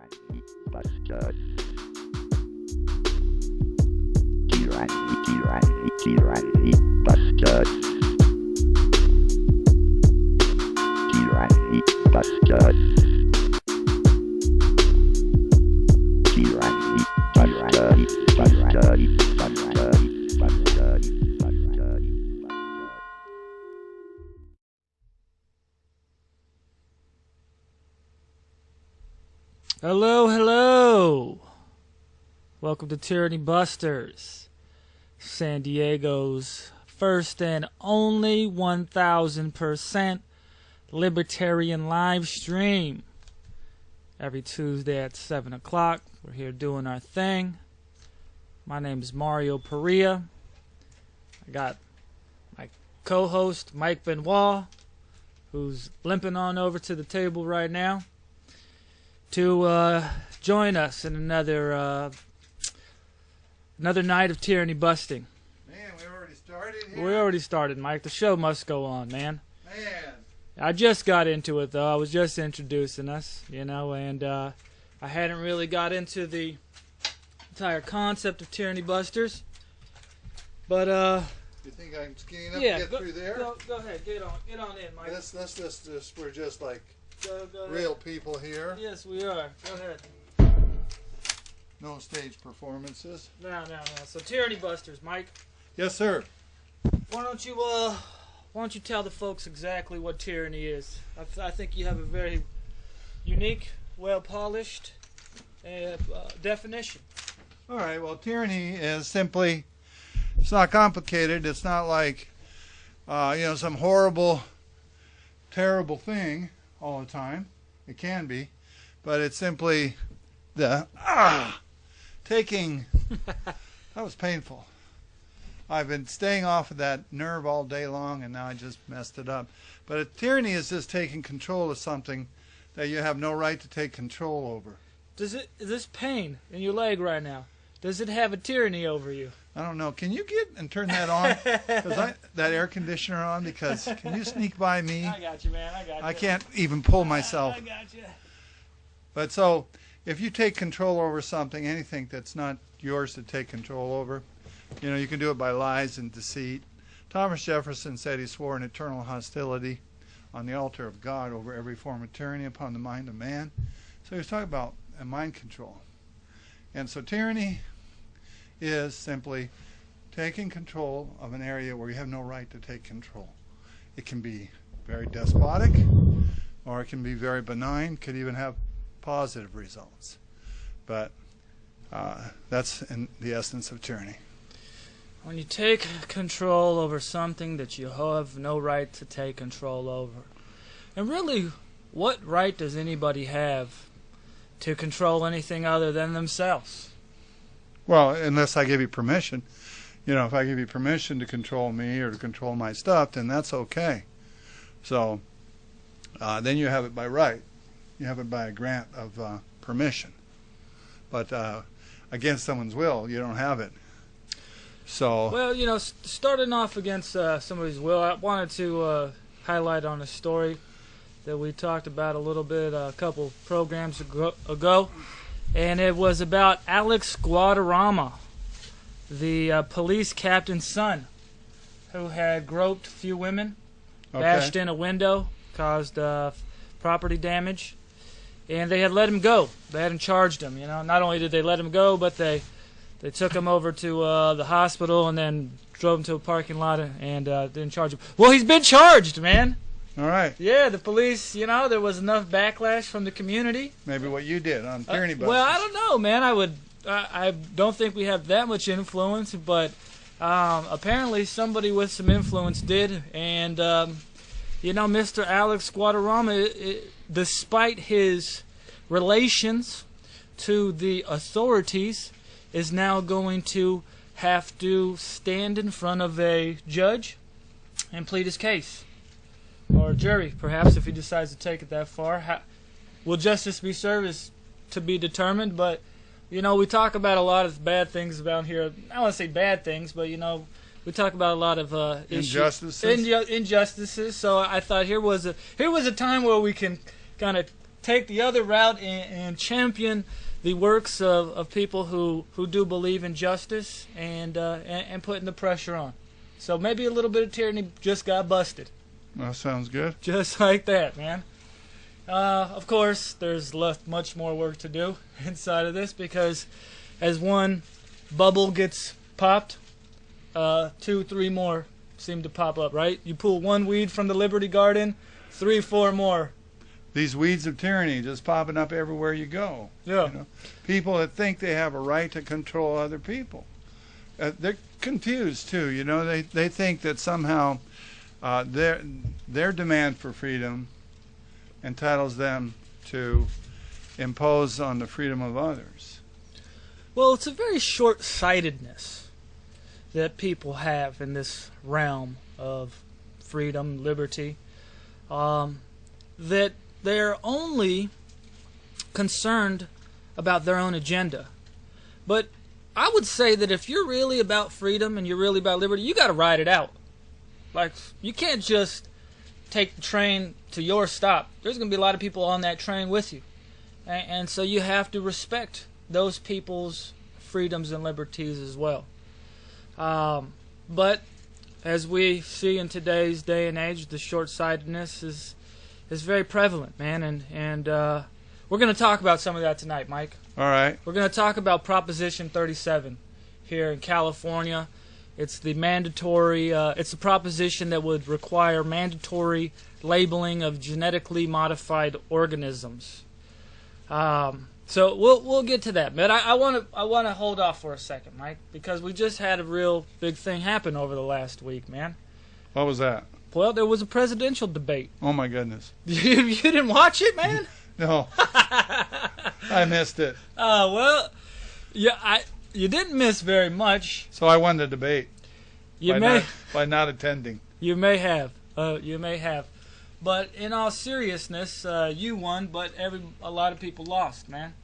Tyranny Busters. Tyranny Busters. Tyranny Busters. Hello, hello. Welcome to Tyranny Busters, San Diego's first and only 1000% libertarian live stream. Every Tuesday at 7 o'clock, we're here doing our thing. My name is Mario Perea. I got my co-host, Mike Benoit, who's limping on over to the table right now, to join us in another night of tyranny busting. Man, we already started here? We already started, Mike. The show must go on, man. Man. I just got into it, though. I was just introducing us, and I hadn't really got into the entire concept of Tyranny Busters. But, You think I'm skinny enough yeah, to get through there? Go ahead. Get on in, Mike. We're just like Go real ahead. people here. Yes, we are. Go ahead. No stage performances. No. So, Tyranny Busters, Mike. Yes, sir. Why don't you tell the folks exactly what tyranny is? I think you have a very unique, well-polished definition. All right, well, tyranny is simply, it's not complicated. It's not like, some horrible, terrible thing all the time. It can be. But it's simply taking, that was painful. I've been staying off of that nerve all day long, and now I just messed it up. But tyranny is just taking control of something that you have no right to take control over. This pain in your leg right now, does it have a tyranny over you? I don't know. Can you get and turn that on? That air conditioner on? Because can you sneak by me? I got you, man. I got you. I can't even pull myself. I got you. But so, if you take control over something, anything that's not yours to take control over, you can do it by lies and deceit. Thomas Jefferson said he swore an eternal hostility on the altar of God over every form of tyranny upon the mind of man. So he was talking about mind control. And so tyranny is simply taking control of an area where you have no right to take control. It can be very despotic, or it can be very benign, could even have positive results. But that's in the essence of tyranny. When you take control over something that you have no right to take control over. And really, what right does anybody have to control anything other than themselves? Well, unless I give you permission. If I give you permission to control me or to control my stuff, then that's okay. So then you have it by right. You have it by a grant of permission. But against someone's will, you don't have it. So, well, starting off against somebody's will, I wanted to highlight on a story that we talked about a little bit a couple programs ago, and it was about Alex Guadarrama, the police captain's son, who had groped a few women, bashed in a window, caused property damage, and they had let him go. They hadn't charged him. Not only did they let him go, but they took him over to the hospital and then drove him to a parking lot and didn't charge him. Well, he's been charged, man. all right. Yeah, the police, there was enough backlash from the community. Maybe what you did on Tyranny Busters. Well, I don't know, man. I don't think we have that much influence, but apparently somebody with some influence did. And, Mr. Alex Guadarrama, despite his relations to the authorities, is now going to have to stand in front of a judge and plead his case. Or a jury, perhaps, if he decides to take it that far. Will justice be served is to be determined, but, we talk about a lot of bad things about here. I don't want to say bad things, but, we talk about a lot of injustices. Injustices. So I thought here was a time where we can kind of take the other route and champion the works of people who do believe in justice and putting the pressure on. So maybe a little bit of tyranny just got busted. That sounds good. Just like that, man. Of course, there's left much more work to do inside of this, because as one bubble gets popped, 2, 3 more seem to pop up, right? You pull one weed from the Liberty Garden, 3, 4 more. These weeds of tyranny just popping up everywhere you go. Yeah. You know? People that think they have a right to control other people. They're confused too. You know, they think that somehow their demand for freedom entitles them to impose on the freedom of others. Well, it's a very short-sightedness that people have in this realm of freedom, liberty, that they're only concerned about their own agenda. But I would say that if you're really about freedom and you're really about liberty, you got to ride it out. Like, you can't just take the train to your stop. There's going to be a lot of people on that train with you. And so you have to respect those people's freedoms and liberties as well. But as we see in today's day and age, the short-sightedness is very prevalent, man. And we're going to talk about some of that tonight, Mike. All right. We're going to talk about Proposition 37 here in California. It's the mandatory, it's a proposition that would require mandatory labeling of genetically modified organisms. So we'll get to that, but I want to hold off for a second, Mike, because we just had a real big thing happen over the last week, man. What was that? Well, there was a presidential debate. Oh my goodness. You didn't watch it, man? No. I missed it. Well, yeah, you didn't miss very much. So I won the debate. By not attending. You may have. You may have. But in all seriousness, you won, but a lot of people lost, man.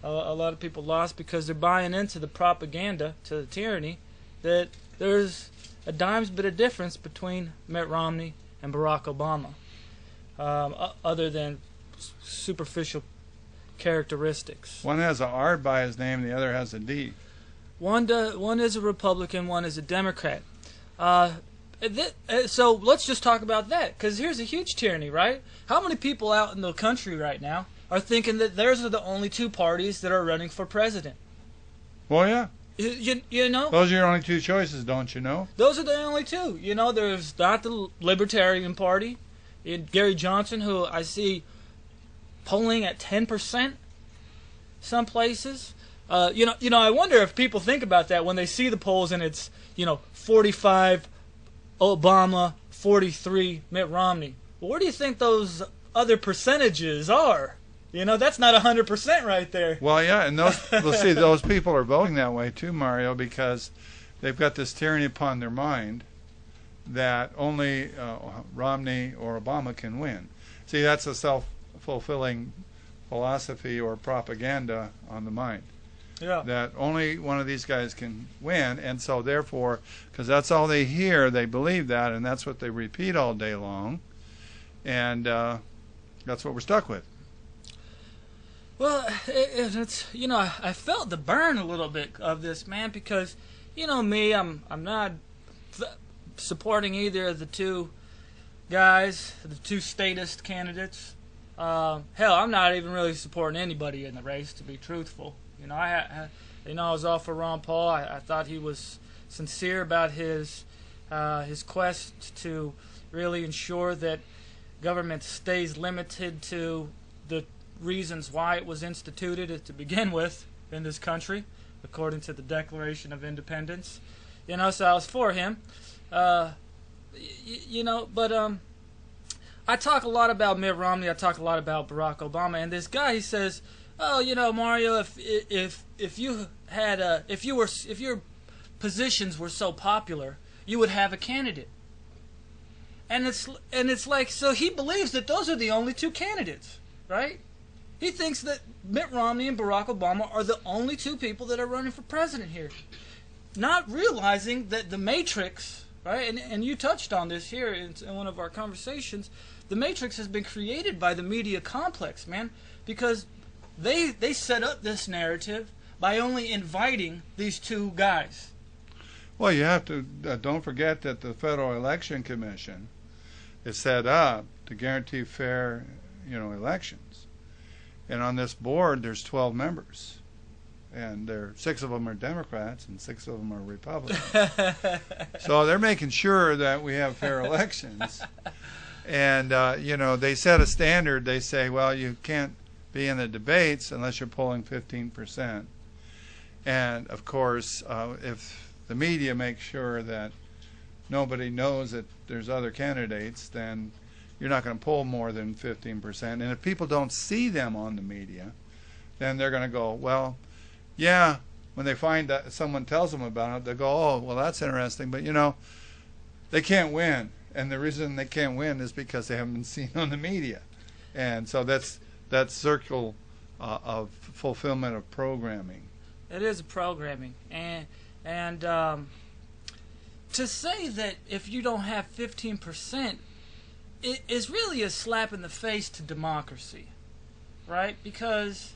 A lot of people lost because they're buying into the propaganda, to the tyranny, that there's a dime's bit of difference between Mitt Romney and Barack Obama, other than superficial characteristics. One has a R by his name, the other has a D. One is a Republican, one is a Democrat. So let's just talk about that, because here's a huge tyranny, right? How many people out in the country right now are thinking that theirs are the only 2 parties that are running for president? Well, yeah. You know? Those are your only 2 choices, don't you know? Those are the only 2. You know, there's not the Libertarian Party, Gary Johnson, who I see polling at 10% some places. You know, I wonder if people think about that when they see the polls and it's, 45 Obama, 43 Mitt Romney. Well, where do you think those other percentages are? That's not 100% right there. Well, yeah, and those people are voting that way too, Mario, because they've got this tyranny upon their mind that only Romney or Obama can win. See, that's a self-fulfilling philosophy or propaganda on the mind. Yeah. That only one of these guys can win, and so therefore, because that's all they hear, they believe that, and that's what they repeat all day long, and that's what we're stuck with. Well, it's I felt the burn a little bit of this, man, because me, I'm not supporting either of the 2 guys, the 2 statist candidates. Hell, I'm not even really supporting anybody in the race, to be truthful. I was all for Ron Paul. I thought he was sincere about his quest to really ensure that government stays limited to the reasons why it was instituted to begin with in this country, according to the Declaration of Independence. So I was for him. But I talk a lot about Mitt Romney. I talk a lot about Barack Obama, and this guy, he says, "Oh, Mario, if your positions were so popular, you would have a candidate." And it's like, so he believes that those are the only 2 candidates, right? He thinks that Mitt Romney and Barack Obama are the only 2 people that are running for president here, not realizing that the matrix, right? And you touched on this here in one of our conversations. The matrix has been created by the media complex, man. because they set up this narrative by only inviting these two guys. Well, you have to don't forget that the Federal Election Commission is set up to guarantee fair, elections. And on this board, there's 12 members, and 6 of them are Democrats and 6 of them are Republicans. So they're making sure that we have fair elections. And they set a standard. They say, well, you can't be in the debates unless you're polling 15%. And of course, if the media makes sure that nobody knows that there's other candidates, then you're not going to poll more than 15%. And if people don't see them on the media, then they're going to go, well, yeah, when they find that someone tells them about it, they go, oh, well, that's interesting, but they can't win. And the reason they can't win is because they haven't been seen on the media. And so that's that circle of fulfillment of programming. It is a programming. And to say that if you don't have 15%, it is really a slap in the face to democracy, right? Because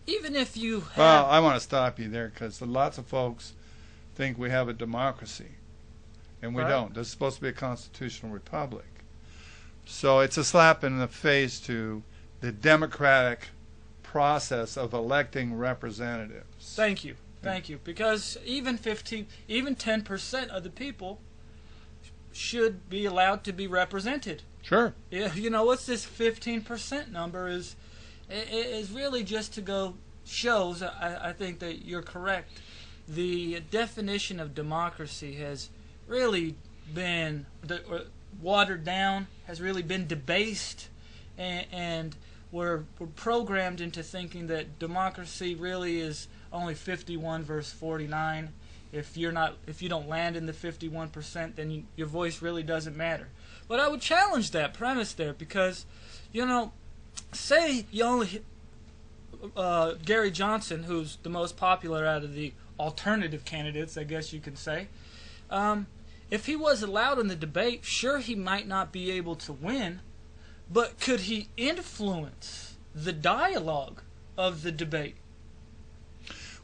even if you have... Well, I want to stop you there, because lots of folks think we have a democracy, and we don't. This is supposed to be a constitutional republic. So it's a slap in the face to the democratic process of electing representatives. Thank you. Thank you. Because even 10% of the people should be allowed to be represented. Sure. Yeah, what's this 15% number is really just to go shows, I think that you're correct. The definition of democracy has really been watered down, has really been debased, and we're programmed into thinking that democracy really is only 51 versus 49. If you don't land in the 51%, then your voice really doesn't matter. But I would challenge that premise there, because, say you only Gary Johnson, who's the most popular out of the alternative candidates, I guess you could say, if he was allowed in the debate, sure, he might not be able to win, but could he influence the dialogue of the debate?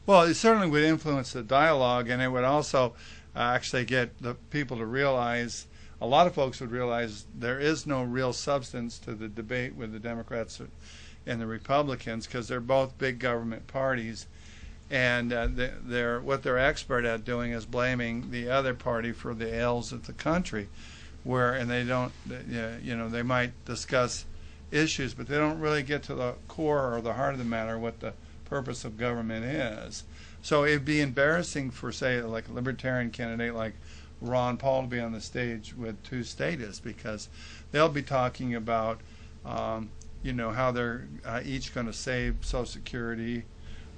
Well, it certainly would influence the dialogue, and it would also actually get the people to realize, a lot of folks would realize, there is no real substance to the debate with the Democrats and the Republicans, because they're both big government parties, and what they're expert at doing is blaming the other party for the ails of the country, and they don't, they might discuss issues, but they don't really get to the core or the heart of the matter, what the purpose of government is. So it'd be embarrassing for, say, like a libertarian candidate like Ron Paul to be on the stage with two statists, because they'll be talking about how they're each going to save Social Security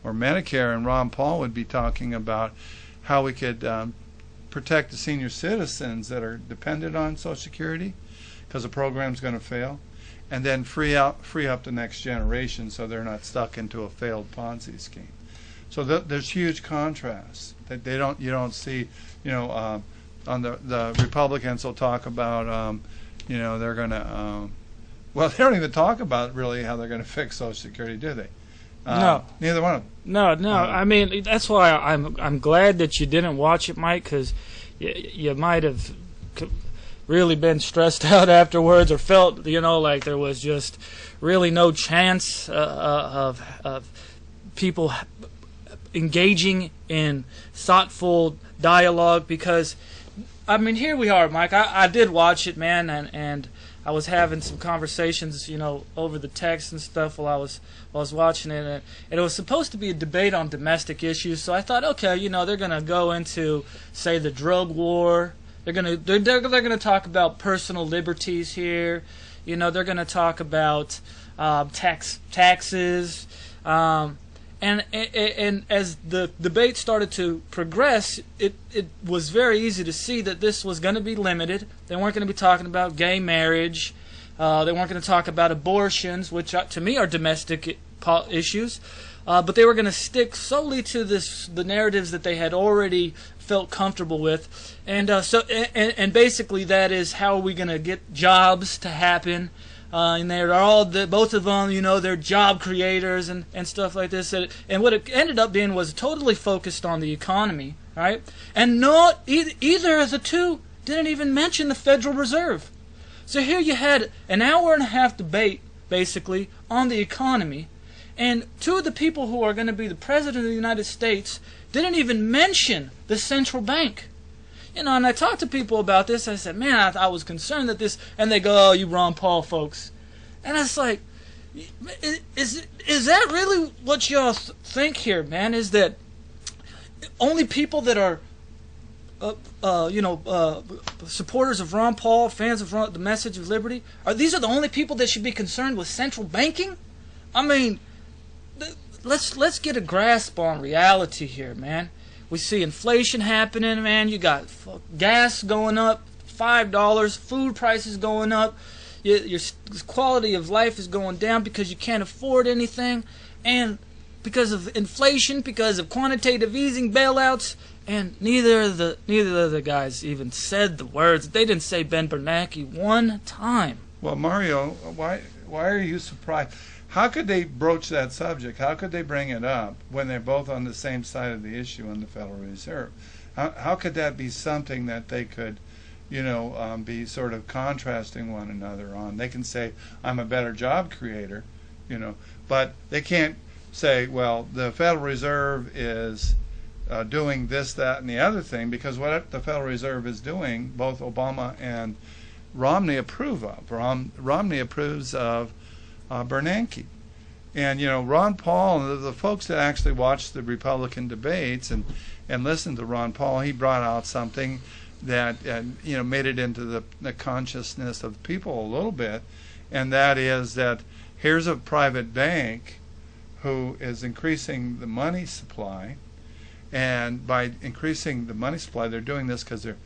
or Medicare, and Ron Paul would be talking about how we could protect the senior citizens that are dependent on Social Security, because the program's going to fail, and then free up the next generation so they're not stuck into a failed Ponzi scheme. So there's huge contrasts that you don't see. On the Republicans will talk about they're going to well, they don't even talk about really how they're going to fix Social Security, do they? No, neither one of them. No. I mean, that's why I'm glad that you didn't watch it, Mike, because you might have really been stressed out afterwards, or felt like there was just really no chance of people engaging in thoughtful dialogue. Because I mean, here we are, Mike. I did watch it, man, and I was having some conversations, over the text and stuff while I was watching it, and it was supposed to be a debate on domestic issues. So I thought, okay, they're gonna go into, say, the drug war. They're gonna talk about personal liberties here. They're gonna talk about taxes. And as the debate started to progress, it was very easy to see that this was going to be limited. They weren't going to be talking about gay marriage. They weren't going to talk about abortions, which to me are domestic issues. But they were going to stick solely to the narratives that they had already felt comfortable with. And basically that is, how are we going to get jobs to happen? and they're all both of them, they're job creators and stuff like this. And what it ended up being was totally focused on the economy, right? And not either of the two didn't even mention the Federal Reserve. So here you had an hour and a half debate, basically, on the economy, and two of the people who are going to be the President of the United States didn't even mention the central bank. And I talked to people about this. I said, man, I was concerned that this, and they go, oh, you Ron Paul folks. And it's like, is that really what y'all think here, man? Is that only people that are, supporters of Ron Paul, fans of the message of liberty, these are the only people that should be concerned with central banking? I mean, let's get a grasp on reality here, man. We see inflation happening, man. You got gas going up, $5, food prices going up. Your quality of life is going down because you can't afford anything, and because of inflation, because of quantitative easing bailouts. And neither of the guys even said the words. They didn't say Ben Bernanke one time. Well, Mario, why are you surprised? How could they broach that subject? How could they bring it up when they're both on the same side of the issue in the Federal Reserve? How could that be something that they could, be sort of contrasting one another on? They can say, I'm a better job creator, but they can't say, well, the Federal Reserve is doing this, that, and the other thing, because what the Federal Reserve is doing, both Obama and Romney approve of. Romney approves of Bernanke. And, Ron Paul, and the folks that actually watch the Republican debates and listen to Ron Paul, he brought out something that, made it into the consciousness of people a little bit, and that is that here's a private bank who is increasing the money supply, and by increasing the money supply, they're doing this because the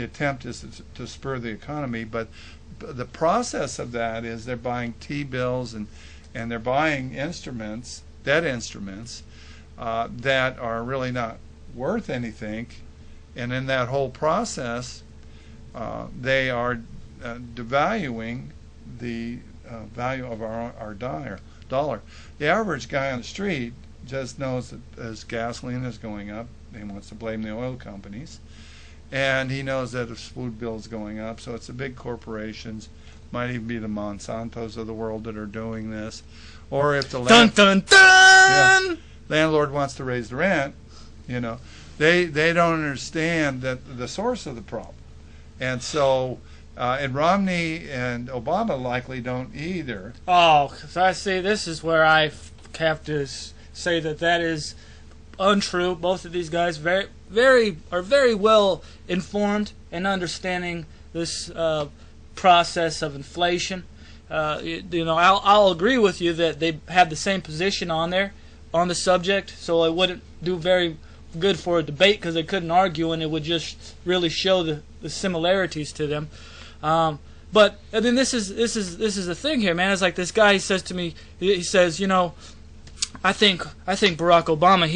attempt is to spur the economy, but the process of that is they're buying T-bills and they're buying instruments, debt instruments, that are really not worth anything, and in that whole process, they are devaluing the value of our dollar. The average guy on the street just knows that as gasoline is going up, he wants to blame the oil companies. And he knows that his food bill is going up, so it's the big corporations, might even be the Monsantos of the world that are doing this. Or if the landlord wants to raise the rent, they don't understand that the source of the problem. And so, and Romney and Obama likely don't either. Oh, I see. This is where I have to say that is untrue. Both of these guys are very well informed and understanding this process of inflation. I'll agree with you that they have the same position on the subject, so it wouldn't do very good for a debate because they couldn't argue, and it would just really show the similarities to them. But I mean, this is the thing here, man. It's like this guy. He says to me, he says, I think Barack Obama,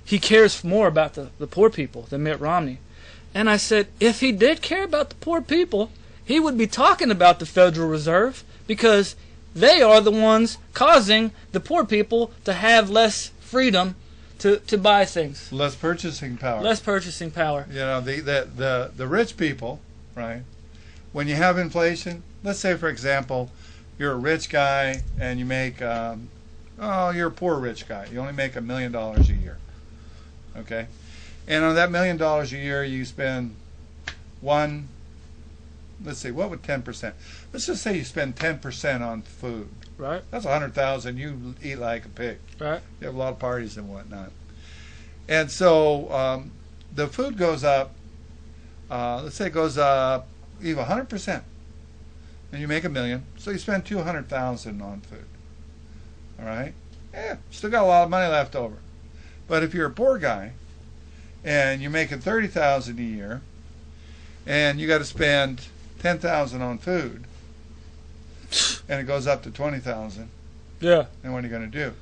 he cares more about the poor people than Mitt Romney. And I said, if he did care about the poor people, he would be talking about the Federal Reserve, because they are the ones causing the poor people to have less freedom to buy things. Less purchasing power. Less purchasing power. The rich people, right? When you have inflation, let's say, for example, you're a rich guy and you make you're a poor rich guy. You only make $1 million a year. Okay? And on that $1 million a year, you spend let's see, what would 10%? Let's just say you spend 10% on food. Right. That's $100,000. You eat like a pig. Right. You have a lot of parties and whatnot. And so the food goes up, let's say it goes up even 100%. And you make $1 million, so you spend $200,000 on food. All right? Yeah, still got a lot of money left over. But if you're a poor guy and you're making $30,000 a year and you got to spend $10,000 on food and it goes up to $20,000, yeah, then what are you going to do?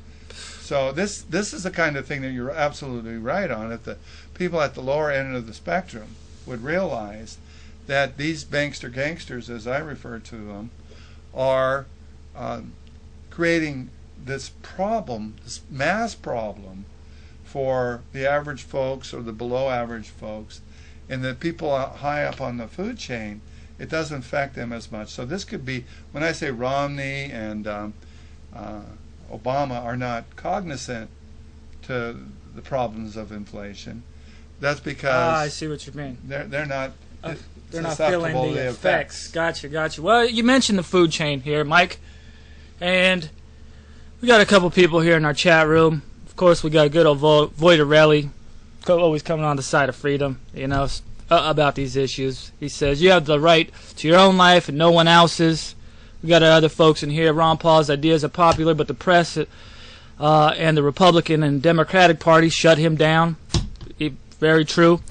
So this is the kind of thing that you're absolutely right on. If the people at the lower end of the spectrum would realize that these bankster gangsters, as I refer to them, are creating this problem, this mass problem for the average folks or the below average folks, and the people high up on the food chain, it doesn't affect them as much. So this could be, when I say Romney and Obama are not cognizant to the problems of inflation, that's because I see what you mean. They're not they're not feeling susceptible to the effects. Gotcha. Well, you mentioned the food chain here, Mike, and we got a couple people here in our chat room. Of course, we got good old Voidarelli, always coming on the side of freedom, about these issues. He says, you have the right to your own life and no one else's. We got other folks in here. Ron Paul's ideas are popular, but the press and the Republican and Democratic Party shut him down. Very true.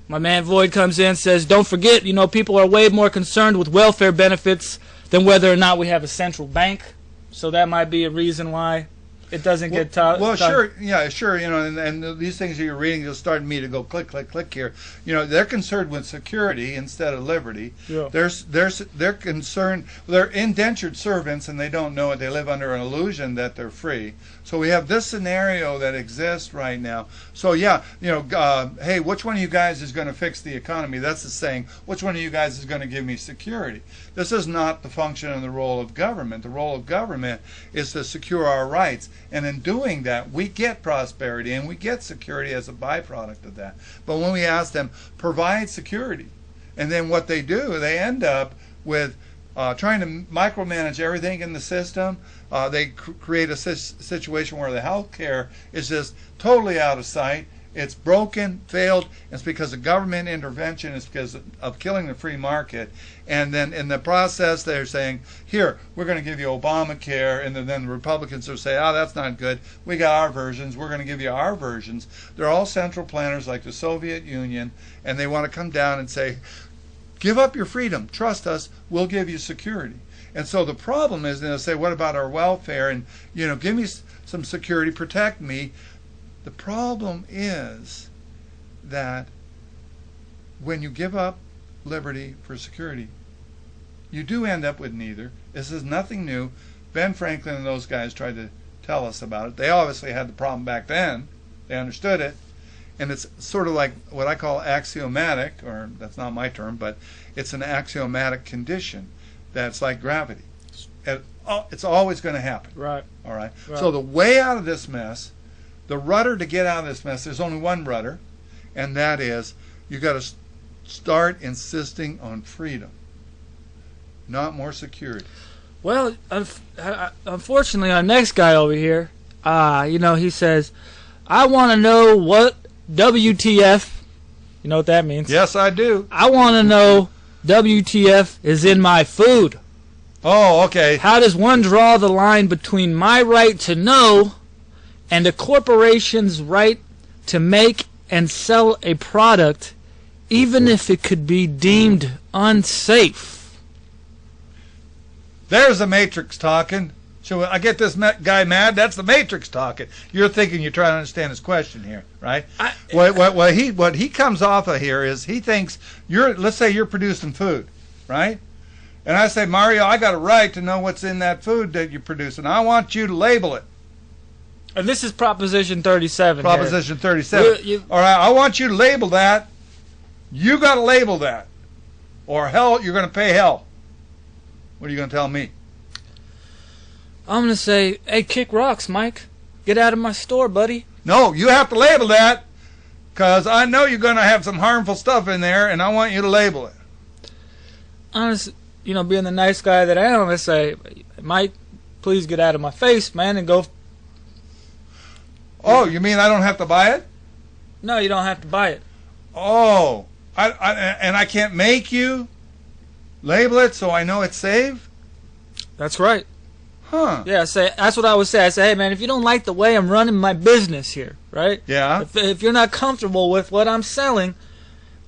My man Void comes in and says, don't forget, people are way more concerned with welfare benefits than whether or not we have a central bank. So that might be a reason why it doesn't get taught. Well, sure. And these things that you're reading, you'll start me to go click, click, click here. They're concerned with security instead of liberty. Yeah. They're concerned. They're indentured servants, and they don't know it. They live under an illusion that they're free. So we have this scenario that exists right now. So hey, which one of you guys is going to fix the economy? That's the saying. Which one of you guys is going to give me security? This is not the function and the role of government. The role of government is to secure our rights. And in doing that, we get prosperity and we get security as a byproduct of that. But when we ask them, provide security, and then what they do, they end up with trying to micromanage everything in the system. They create a situation where the health care is just totally out of sight. It's broken, failed. It's because of government intervention. It's because of killing the free market. And then in the process, they're saying, here, we're going to give you Obamacare. And then the Republicans will say, oh, that's not good. We got our versions. We're going to give you our versions. They're all central planners like the Soviet Union. And they want to come down and say, give up your freedom. Trust us. We'll give you security. And so the problem is, they'll say, what about our welfare? And, give me some security. Protect me. The problem is that when you give up liberty for security, you do end up with neither. This is nothing new. Ben Franklin and those guys tried to tell us about it. They obviously had the problem back then. They understood it. And it's sort of like what I call axiomatic, or that's not my term, but it's an axiomatic condition that's like gravity. It's always going to happen. Right. All right. So the way out of this mess, the rudder to get out of this mess, there's only one rudder, and that is you got to start insisting on freedom, not more security. Well, unfortunately, our next guy over here, he says, I want to know what WTF, you know what that means? Yes, I do. I want to know WTF is in my food. Oh, okay. How does one draw the line between my right to know and a corporation's right to make and sell a product, even if it could be deemed unsafe? There's the Matrix talking. So I get this guy mad. That's the Matrix talking. You're thinking you're trying to understand his question here, right? What he comes off of here is he thinks let's say you're producing food, right? And I say, Mario, I got a right to know what's in that food that you're producing. I want you to label it. And this is Proposition 37. Proposition 37. All right, I want you to label that. You got to label that. Or hell, you're going to pay hell. What are you going to tell me? I'm going to say, hey, kick rocks, Mike. Get out of my store, buddy. No, you have to label that, because I know you're going to have some harmful stuff in there, and I want you to label it. Honestly, being the nice guy that I am, I say, Mike, please get out of my face, man, and go. Oh, you mean I don't have to buy it? No, you don't have to buy it. Oh, I can't make you label it so I know it's safe? That's right. Huh. Yeah, that's what I would say. I say, hey, man, if you don't like the way I'm running my business here, right? Yeah. If you're not comfortable with what I'm selling,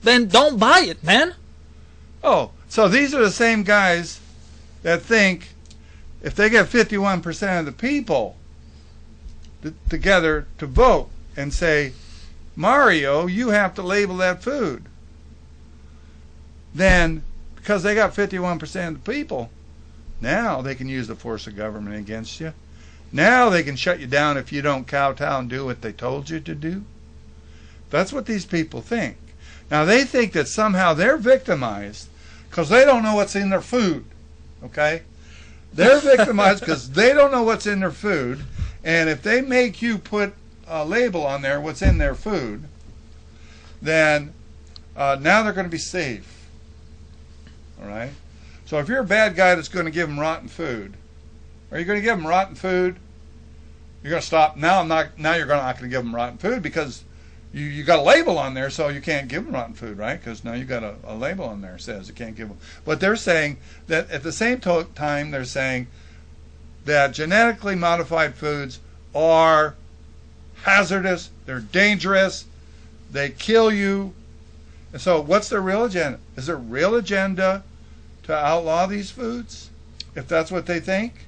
then don't buy it, man. Oh, so these are the same guys that think if they get 51% of the people together to vote and say, Mario, you have to label that food, then because they got 51% of the people, Now they can use the force of government against you. Now they can shut you down if you don't kowtow and do what they told you to do. That's what these people think. Now they think that somehow they're victimized because they don't know what's in their food. Okay? They're victimized because they don't know what's in their food. And if they make you put a label on there, what's in their food, then now they're going to be safe. All right? So if you're a bad guy that's going to give them rotten food, are you going to give them rotten food? You're going to stop. Now you're not going to give them rotten food because you got a label on there, so you can't give them rotten food, right? Because now you got a label on there that says you can't give them. But they're saying that at the same time, they're saying that genetically modified foods are hazardous, they're dangerous, they kill you. And so what's their real agenda? Is their real agenda to outlaw these foods, if that's what they think?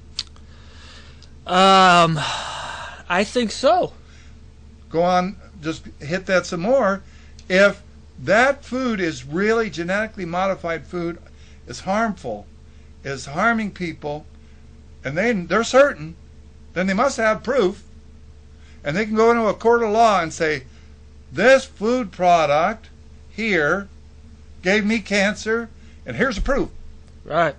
I think so. Go on, just hit that some more. If that food is really genetically modified food, is harmful, is harming people, and they're certain, then they must have proof. And they can go into a court of law and say, this food product here gave me cancer, and here's the proof. Right.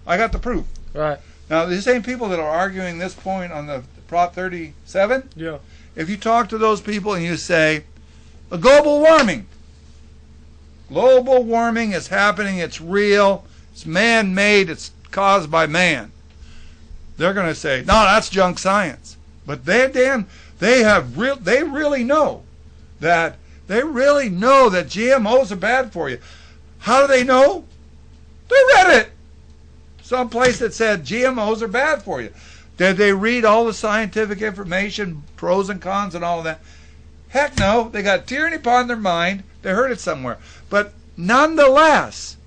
I got the proof. Right. Now, the same people that are arguing this point on the Prop 37, Yeah. if you talk to those people and you say, global warming is happening, it's real, it's man-made, it's caused by man, they're going to say, no, that's junk science. But they really know that GMOs are bad for you. How do they know? They read it. Someplace that said GMOs are bad for you. Did they read all the scientific information, pros and cons and all of that? Heck no. They got tyranny upon their mind. They heard it somewhere. But nonetheless,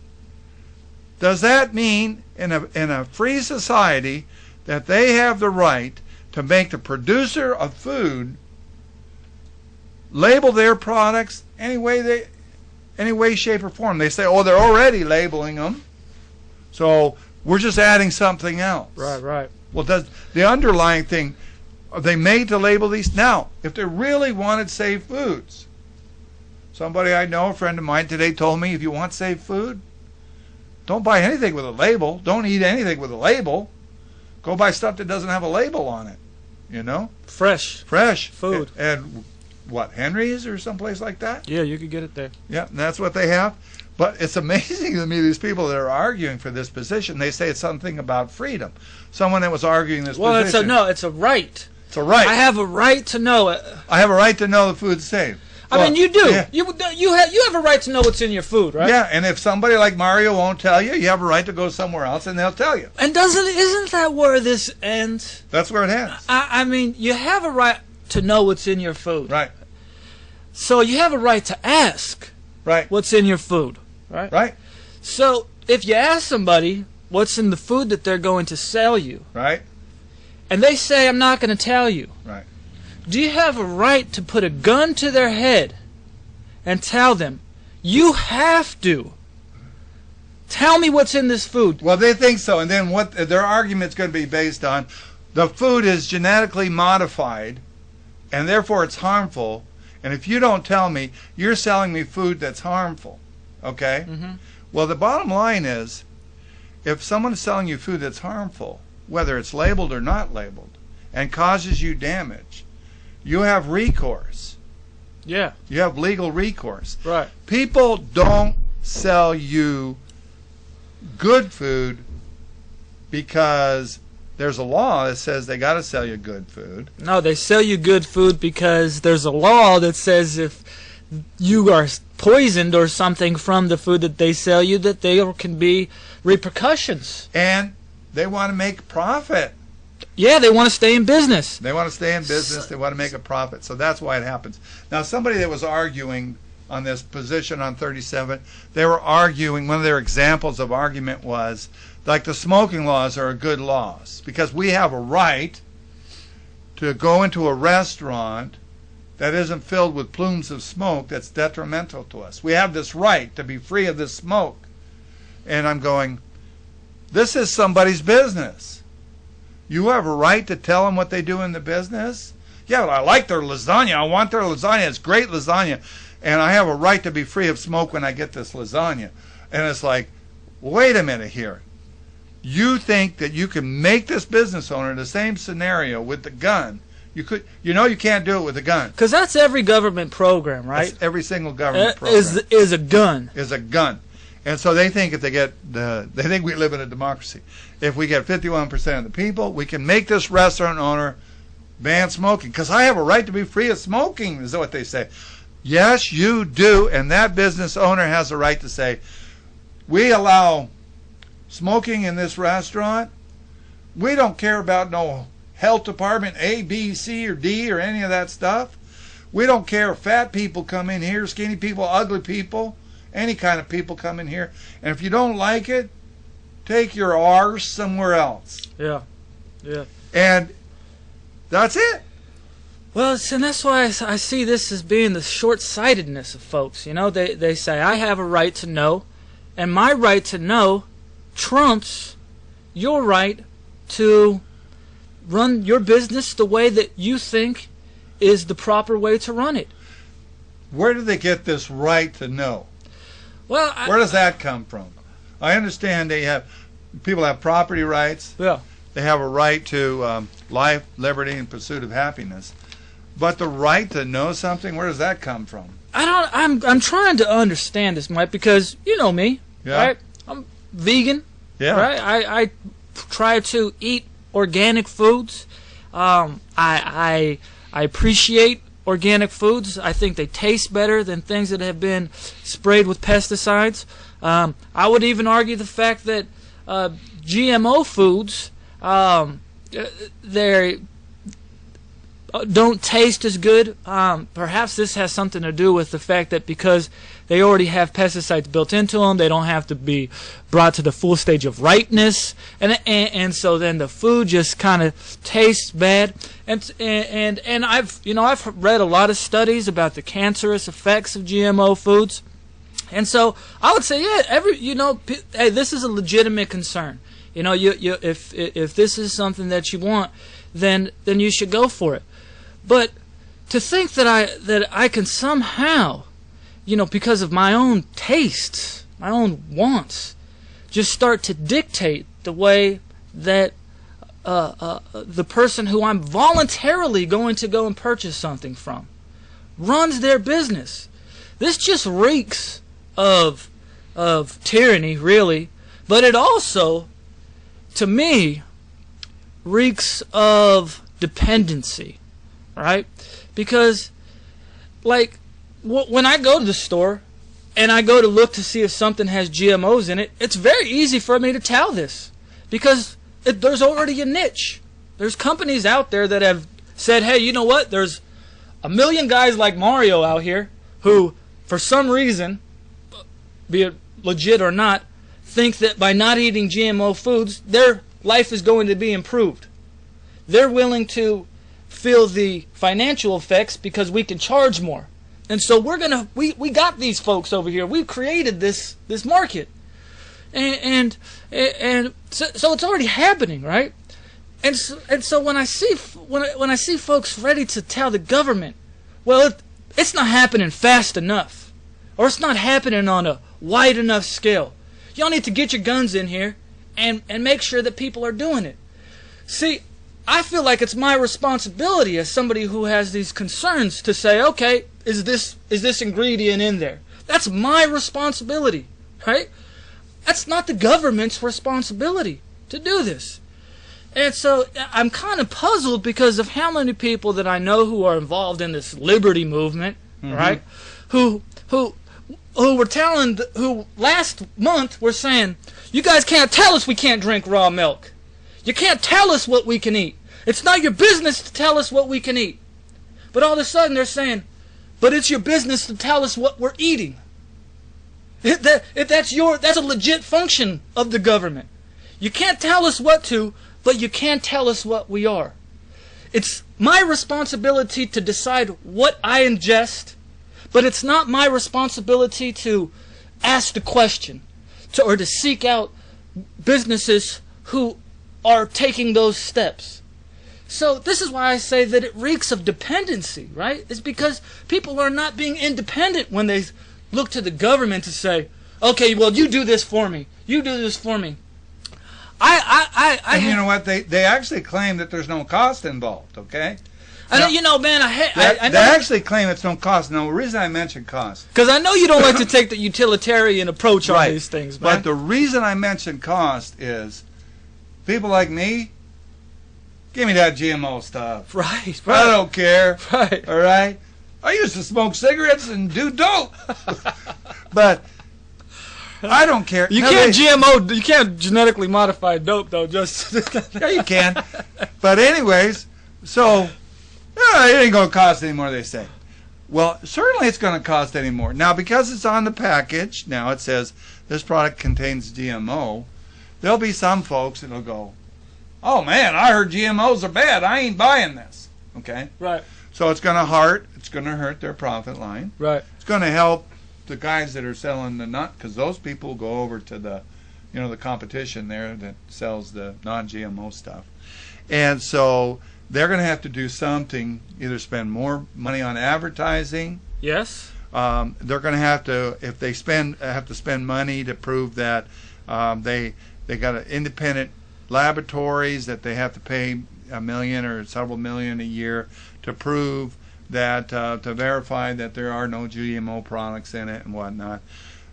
does that mean in a free society that they have the right to make the producer of food label their products any way, shape, or form? They say, oh, they're already labeling them, so we're just adding something else. Right. Well, does the underlying thing, are they made to label these? Now, if they really wanted safe foods, somebody I know, a friend of mine today told me, if you want safe food, don't buy anything with a label. Don't eat anything with a label. Go buy stuff that doesn't have a label on it, you know? Fresh food. And what, Henry's or someplace like that? Yeah, you could get it there. Yeah, and that's what they have. But it's amazing to me, these people that are arguing for this position, they say it's something about freedom. Someone that was arguing this position. Well, it's a right. It's a right. I have a right to know it. I have a right to know the food's safe. I mean, you do. Yeah. You have a right to know what's in your food, right? Yeah, and if somebody like Mario won't tell you, you have a right to go somewhere else and they'll tell you. And isn't that where this ends? That's where it ends. I mean, you have a right to know what's in your food. Right. So you have a right to ask Right. what's in your food. Right? Right. So if you ask somebody what's in the food that they're going to sell you, Right. and they say, I'm not going to tell you, Right. do you have a right to put a gun to their head and tell them, you have to tell me what's in this food? Well, they think so, and then what their argument's going to be based on, the food is genetically modified, and therefore it's harmful, and if you don't tell me, you're selling me food that's harmful. Okay? Mm-hmm. Well, the bottom line is, if someone is selling you food that's harmful, whether it's labeled or not labeled, and causes you damage, you have recourse. Yeah. You have legal recourse. Right. People don't sell you good food because there's a law that says they got to sell you good food. No, they sell you good food because there's a law that says if you are poisoned or something from the food that they sell you, that there can be repercussions. And they want to make profit. Yeah, they want to stay in business. They want to stay in business. They want to make a profit. So that's why it happens. Now, somebody that was arguing on this position on 37, they were arguing, one of their examples of argument was, like the smoking laws are good laws because we have a right to go into a restaurant that isn't filled with plumes of smoke that's detrimental to us. We have this right to be free of this smoke. And I'm going, This is somebody's business. You have a right to tell them what they do in the business? Yeah, but I like their lasagna. I want their lasagna. It's great lasagna. And I have a right to be free of smoke when I get this lasagna. And it's like, wait a minute here. You think that you can make this business owner in the same scenario with the gun. You could, you can't do it with a gun. Because that's every government program, right? That's every single government program is a gun. Is a gun. And so they think if they think we live in a democracy. If we get 51% of the people, we can make this restaurant owner ban smoking. Because I have a right to be free of smoking, is what they say. Yes, you do. And that business owner has a right to say, we allow smoking in this restaurant. We don't care about no health department A, B, C, or D, or any of that stuff. We don't care if fat people come in here, skinny people, ugly people, any kind of people come in here. And if you don't like it, take your arse somewhere else. Yeah. Yeah. And that's it. Well, and that's why I see this as being the short-sightedness of folks. They say, I have a right to know, and my right to know trumps your right to run your business the way that you think is the proper way to run it. Where do they get this right to know? Well, where does that come from? I understand people have property rights. Yeah. They have a right to life, liberty, and pursuit of happiness. But the right to know something, where does that come from? I'm trying to understand this, Mike, because you know me, right? I'm vegan. Yeah. Right? I try to eat organic foods. I appreciate organic foods. I think they taste better than things that have been sprayed with pesticides. I would even argue the fact that GMO foods they don't taste as good. Perhaps this has something to do with the fact that because they already have pesticides built into them, they don't have to be brought to the full stage of ripeness, and so then the food just kind of tastes bad. And I've read a lot of studies about the cancerous effects of GMO foods, and so I would say hey, this is a legitimate concern. If this is something that you want, then you should go for it. But to think that I can somehow, because of my own tastes, my own wants, just start to dictate the way that the person who I'm voluntarily going to go and purchase something from runs their business. This just reeks of tyranny, really, but it also, to me, reeks of dependency. Right? Because, when I go to the store and I go to look to see if something has GMOs in it, it's very easy for me to tell this. Because there's already a niche. There's companies out there that have said, hey, you know what? There's a million guys like Mario out here who, for some reason, be it legit or not, think that by not eating GMO foods, their life is going to be improved. They're willing to feel the financial effects because we can charge more. And so we got these folks over here. We've created this market. And so it's already happening, right? And so when I see folks ready to tell the government, well, it's not happening fast enough, or it's not happening on a wide enough scale. Y'all need to get your guns in here and make sure that people are doing it. See, I feel like it's my responsibility as somebody who has these concerns to say, okay, is this ingredient in there? That's my responsibility, right? That's not the government's responsibility to do this. And so I'm kind of puzzled because of how many people that I know who are involved in this liberty movement, right? Who last month were saying, you guys can't tell us we can't drink raw milk. You can't tell us what we can eat. It's not your business to tell us what we can eat. But all of a sudden they're saying, but it's your business to tell us what we're eating. That's a legit function of the government. You can't tell us what to, but you can tell us what we are. It's my responsibility to decide what I ingest, but it's not my responsibility to ask the question or to seek out businesses who are taking those steps. So this is why I say that it reeks of dependency, right? It's because people are not being independent when they look to the government to say, okay, well, you do this for me. You do this for me. And you know what? They actually claim that there's no cost involved, okay? I know, you know, man, I know. They actually claim it's no cost. Now, the reason I mentioned cost, because I know you don't like to take the utilitarian approach on these things, man. But the reason I mentioned cost is people like me, give me that GMO stuff. Right. I don't care. Right. All right? I used to smoke cigarettes and do dope. But I don't care. You can't genetically modify dope, though. Just yeah, you can. But anyways, so it ain't going to cost any more, they say. Well, certainly it's going to cost any more. Now, because it's on the package, now it says this product contains GMO, there'll be some folks that'll go, oh, man, I heard GMOs are bad. I ain't buying this. Okay? Right. So it's going to hurt their profit line. Right. It's going to help the guys that are selling the nut, because those people go over to the, the competition there that sells the non-GMO stuff. And so they're going to have to do something, either spend more money on advertising. Yes. They're going to have to, if they have to spend money to prove that they got independent laboratories that they have to pay $1 million or several million a year to prove that, to verify that there are no GMO products in it and whatnot.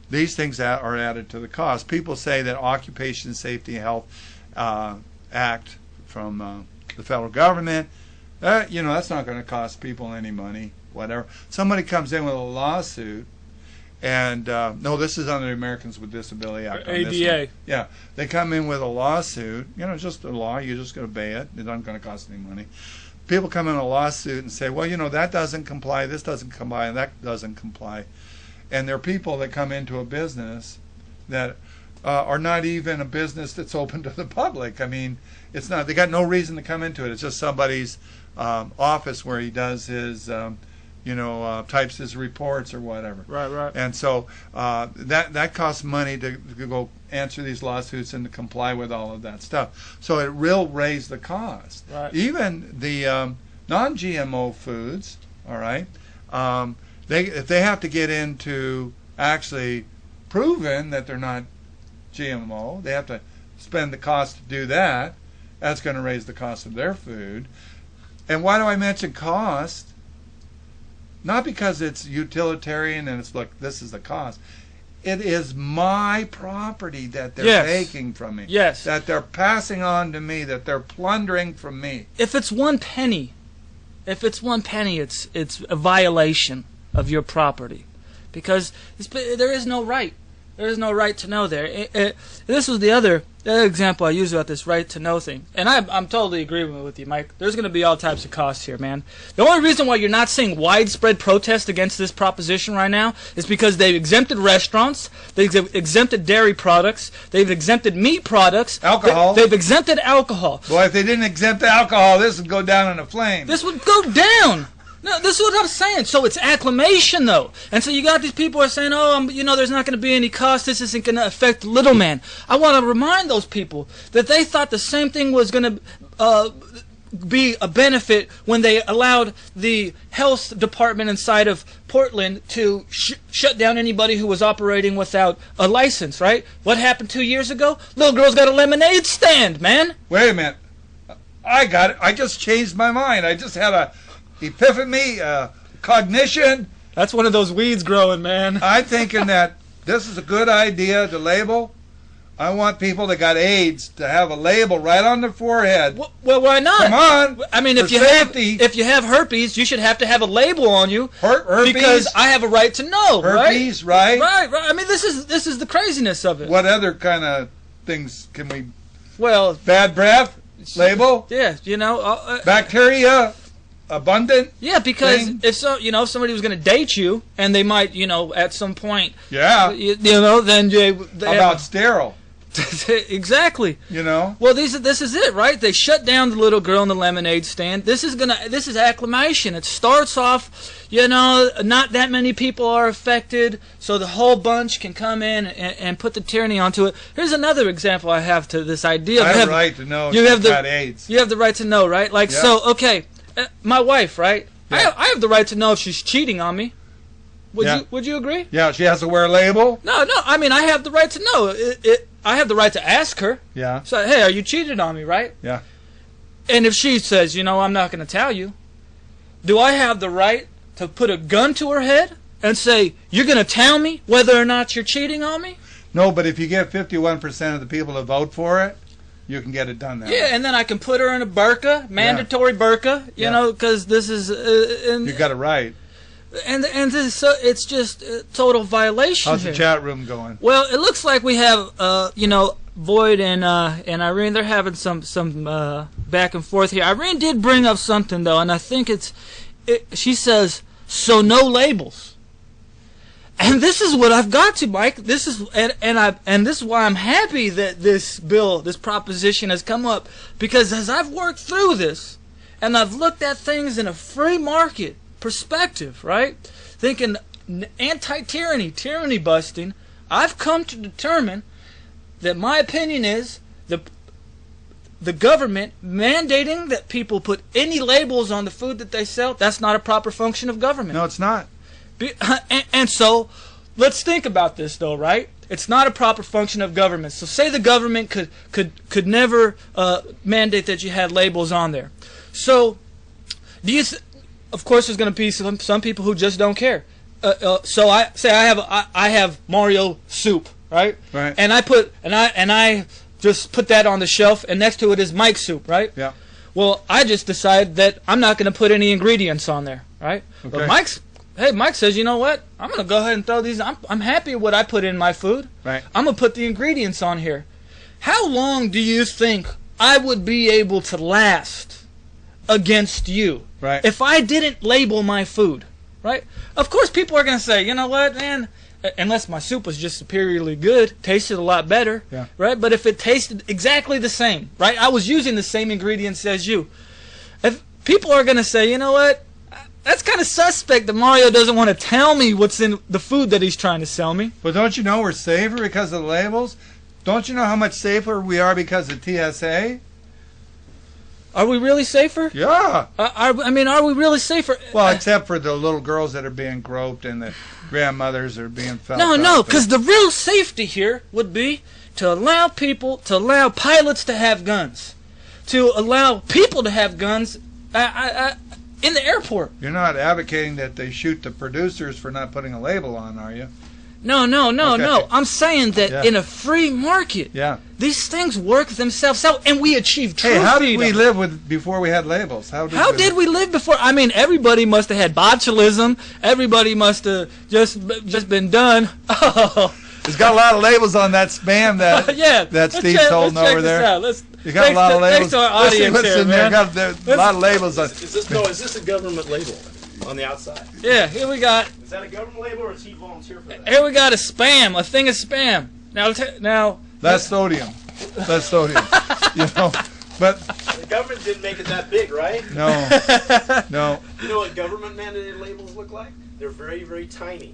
These things are added to the cost. People say that Occupation Safety and Health Act from the federal government, that's not going to cost people any money, whatever. Somebody comes in with a lawsuit, and no, this is under the Americans with Disability Act. ADA. Yeah, they come in with a lawsuit, just a law, you're just going to obey it, it's not going to cost any money. People come in a lawsuit and say, well, that doesn't comply, this doesn't comply, and that doesn't comply. And there are people that come into a business that are not even a business that's open to the public. I mean, it's not. They got no reason to come into it. It's just somebody's office where he does his, types his reports or whatever. Right. And so that costs money to go answer these lawsuits and to comply with all of that stuff. So it will raise the cost. Right. Even the non-GMO foods, all right, if they have to get into actually proving that they're not GMO, they have to spend the cost to do that. That's going to raise the cost of their food. And why do I mention cost? Not because it's utilitarian and it's, look, this is the cost. It is my property that they're taking from me. Yes. That they're passing on to me, that they're plundering from me. If it's 1 penny, it's a violation of your property, because there is no right. There is no right to know there. This was the other example I used about this right to know thing. And I'm totally agreeing with you, Mike. There's going to be all types of costs here, man. The only reason why you're not seeing widespread protest against this proposition right now is because they've exempted restaurants, they've exempted dairy products, they've exempted meat products. Alcohol. They've exempted alcohol. Boy, if they didn't exempt alcohol, this would go down in a flame. This would go down. No, this is what I'm saying. So it's acclamation, though. And so you got these people who are saying, there's not going to be any cost. This isn't going to affect the little man. I want to remind those people that they thought the same thing was going to be a benefit when they allowed the health department inside of Portland to shut down anybody who was operating without a license, right? What happened 2 years ago? Little girl's got a lemonade stand, man. Wait a minute. I got it. I just changed my mind. I just had a epiphany, cognition. That's one of those weeds growing, man. I'm thinking that this is a good idea to label. I want people that got AIDS to have a label right on their forehead. Well, why not? Come on. I mean, if you have herpes, you should have to have a label on you. Herpes. Because I have a right to know. Herpes, right? Right. I mean, this is the craziness of it. What other kind of things can we? Well, bad breath label. Yeah, bacteria. Abundant. Yeah, because thing. if somebody was going to date you, and they might, at some point. Yeah. Then How about sterile? Exactly. You know? Well, this is it, right? They shut down the little girl in the lemonade stand. This is Acclamation. It starts off, not that many people are affected, so the whole bunch can come in and put the tyranny onto it. Here's another example I have to this idea. I have the right to know you have got AIDS. You have the right to know, right? Like, Yeah. so, okay, my wife, right? Yeah. I have the right to know if she's cheating on me. Yeah. Would you agree? Yeah, she has to wear a label. No, I mean, I have the right to know. I have the right to ask her. Yeah. So, hey, are you cheating on me, right? Yeah. And if she says, I'm not going to tell you, do I have the right to put a gun to her head and say, you're going to tell me whether or not you're cheating on me? No, but if you get 51% of the people to vote for it, you can get it done that way. Yeah, and then I can put her in a burqa, mandatory burqa, because this is... You got it right. And this, so it's just a total violation. How's here. the chat room going? Well, it looks like we have, Void and Irene. They're having some back and forth here. Irene did bring up something though, and I think she says, "So no labels." And this is what I've got to, Mike. This is and this is why I'm happy that this bill, this proposition has come up, because as I've worked through this, and I've looked at things in a free market perspective, right? Thinking anti-tyranny, tyranny busting, I've come to determine that my opinion is the government mandating that people put any labels on the food that they sell, that's not a proper function of government. No, it's not. And so, let's think about this though, right? It's not a proper function of government. So say the government could never mandate that you had labels on there. So, of course, there's going to be some people who just don't care. So I have Mario soup, right? Right. And I just put that on the shelf, and next to it is Mike's soup, right? Yeah. Well, I just decided that I'm not going to put any ingredients on there, right? Okay. But Mike says, you know what? I'm going to go ahead and throw these. I'm happy with what I put in my food. Right. I'm going to put the ingredients on here. How long do you think I would be able to last against you? Right. If I didn't label my food, right? Of course, people are going to say, you know what, man, unless my soup was just superiorly good, tasted a lot better, Yeah. right? But if it tasted exactly the same, right? I was using the same ingredients as you. If people are going to say, you know what, that's kind of suspect that Mario doesn't want to tell me what's in the food that he's trying to sell me. But don't you know we're safer because of the labels? Don't you know how much safer we are because of TSA? Are we really safer? Yeah. Are we really safer? Well, except for the little girls that are being groped and the grandmothers that are being felt No, up. because the real safety here would be to allow pilots to have guns, to allow people to have guns in the airport. You're not advocating that they shoot the producers for not putting a label on, are you? No. Okay. I'm saying that in a free market, Yeah. these things work themselves out, and we achieve true Hey, how freedom. did we live before we had labels? How did we live before? I mean, everybody must have had botulism. Everybody must have just been done. Oh, There's got a lot of labels on that spam that yeah. that Steve's holding let's check over this there. out. You got a lot of labels. Thanks to our Let's see audience what's here, in there. man. Got a lot of labels on. Is this a government label on the outside? Yeah, here we got. Is that a government label, or does he volunteer for that? Here we got a thing of spam. Now. That's sodium. That's sodium. But The government didn't make it that big, right? no. You know what government mandated labels look like? They're very, very tiny.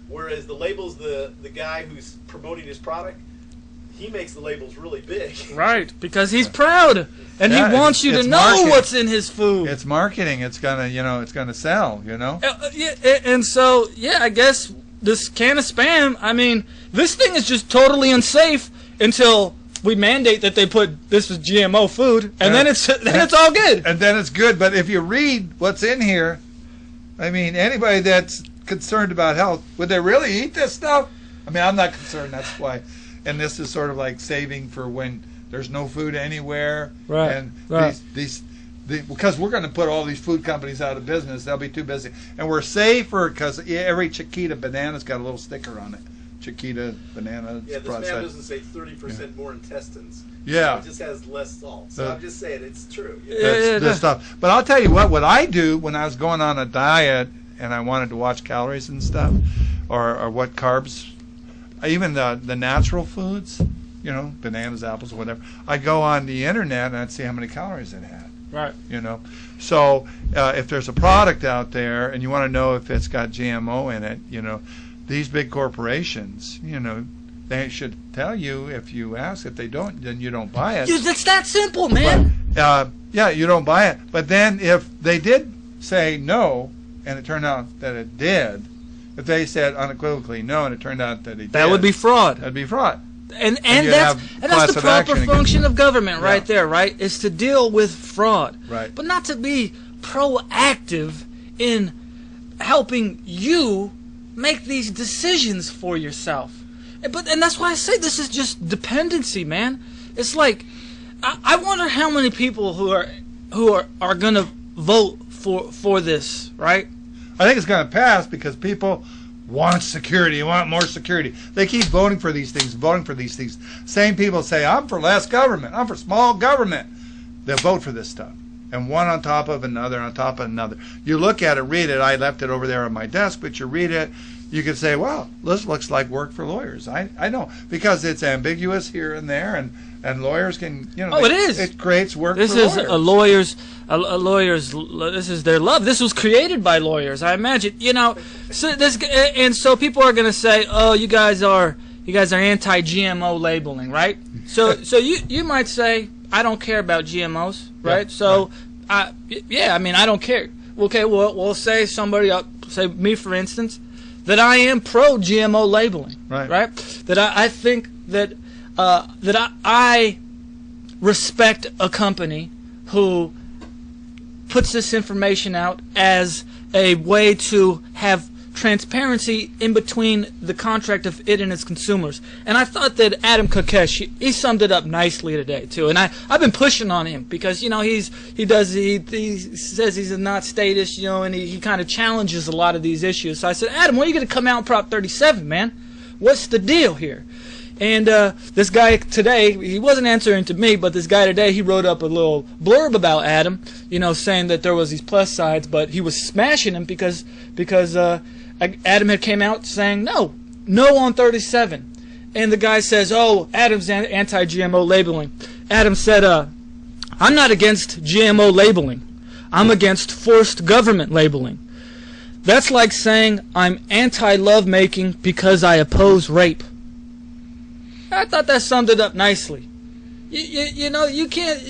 Whereas the labels, the guy who's promoting his product, he makes the labels really big. Right, because he's proud, and Yeah, he wants you to it's know marketing. what's in his food. It's marketing. It's gonna sell. And so, I guess this can of spam. I mean, this thing is just totally unsafe until we mandate that they put this is GMO food, and then it's all good. And then it's good. But if you read what's in here, I mean, anybody that's concerned about health, would they really eat this stuff? I mean, I'm not concerned. That's why. And this is sort of like saving for when there's no food anywhere. Right, And right. because we're going to put all these food companies out of business, they'll be too busy. And we're safer because every Chiquita banana's got a little sticker on it. Chiquita banana. Yeah, this man processed. doesn't say 30% more intestines. Yeah. It just has less salt. So I'm just saying, it's true. That's this stuff. But I'll tell you what I do when I was going on a diet and I wanted to watch calories and stuff, or what carbs, even the natural foods, you know, bananas, apples, whatever, I'd go on the internet and I'd see how many calories it had. Right. You know, so if there's a product out there and you want to know if it's got GMO in it, you know, these big corporations, you know, they should tell you if you ask. If they don't, then you don't buy it. It's that simple, man. But, yeah, you don't buy it. But then if they did say no, and it turned out that it did, if they said unequivocally no, and it turned out that it did, That would be fraud. that'd be fraud. And you'd that's have the class of proper action function against of government right Yeah. there, right? Is to deal with fraud. Right. But not to be proactive in helping you make these decisions for yourself. And that's why I say this is just dependency, man. It's like I wonder how many people who are gonna vote for this, right? I think it's going to pass because people want security, want more security. They keep voting for these things, voting for these things. Same people say, I'm for less government, I'm for small government. They'll vote for this stuff. And one on top of another, on top of another. You look at it, read it. I left it over there on my desk, but you read it, you could say, well, this looks like work for lawyers. I know, because it's ambiguous here and there, and lawyers can, you know. Oh, it is. It creates work This for is lawyers. a lawyer's. This is their love. This was created by lawyers, I imagine. You know, so people are going to say, "Oh, you guys are anti-GMO labeling, right?" So you might say, "I don't care about GMOs, right?" Yeah, so, I mean, I don't care. Okay, well, we'll say somebody, say me for instance, that I am pro-GMO labeling, right? That I think that I respect a company who puts this information out as a way to have transparency in between the contract of it and its consumers. And I thought that Adam Kokesh, he summed it up nicely today too. And I've been pushing on him because, you know, he says he's a not statist, you know, and he kind of challenges a lot of these issues. So I said, Adam, when are you going to come out in Prop 37, man? What's the deal here? And this guy today, he wasn't answering to me, but this guy today, he wrote up a little blurb about Adam, you know, saying that there was these plus sides, but he was smashing him because Adam had came out saying no on 37. And the guy says, oh, Adam's anti-GMO labeling. Adam said, I'm not against GMO labeling. I'm against forced government labeling. That's like saying I'm anti-lovemaking because I oppose rape. I thought that summed it up nicely. You know, you can't...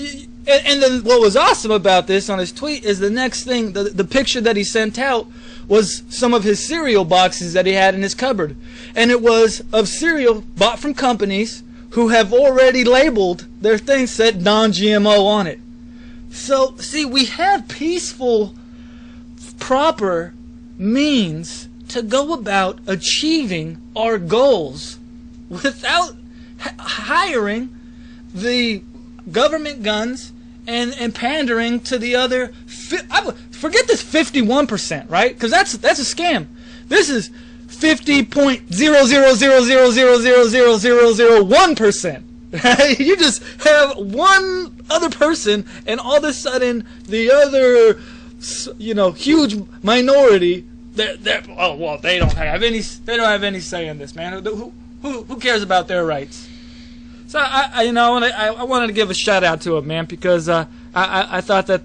And then what was awesome about this on his tweet is the next thing, the picture that he sent out was some of his cereal boxes that he had in his cupboard. And it was of cereal bought from companies who have already labeled their things, said non-GMO on it. So, see, we have peaceful, proper means to go about achieving our goals without hiring the government guns and pandering to the other. Forget this 51%, right? Because that's a scam. This is 50.000000001%. You just have one other person, and all of a sudden the other, you know, huge minority. They don't have any say in this, man. Who cares about their rights? So I wanted to give a shout out to him, man, because I thought that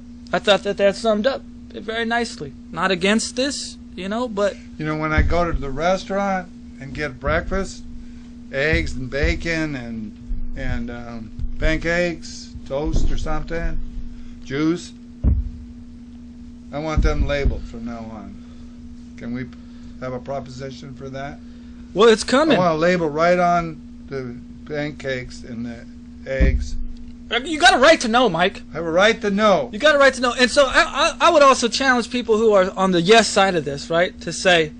summed up it very nicely. Not against this, you know, but You know, when I go to the restaurant and get breakfast, eggs and bacon and pancakes, toast or something, juice, I want them labeled from now on. Can we have a proposition for that? well, it's coming. I want a label right on the pancakes and the eggs. You got a right to know, Mike. I have a right to know. You got a right to know. And so I would also challenge people who are on the yes side of this, right, to say,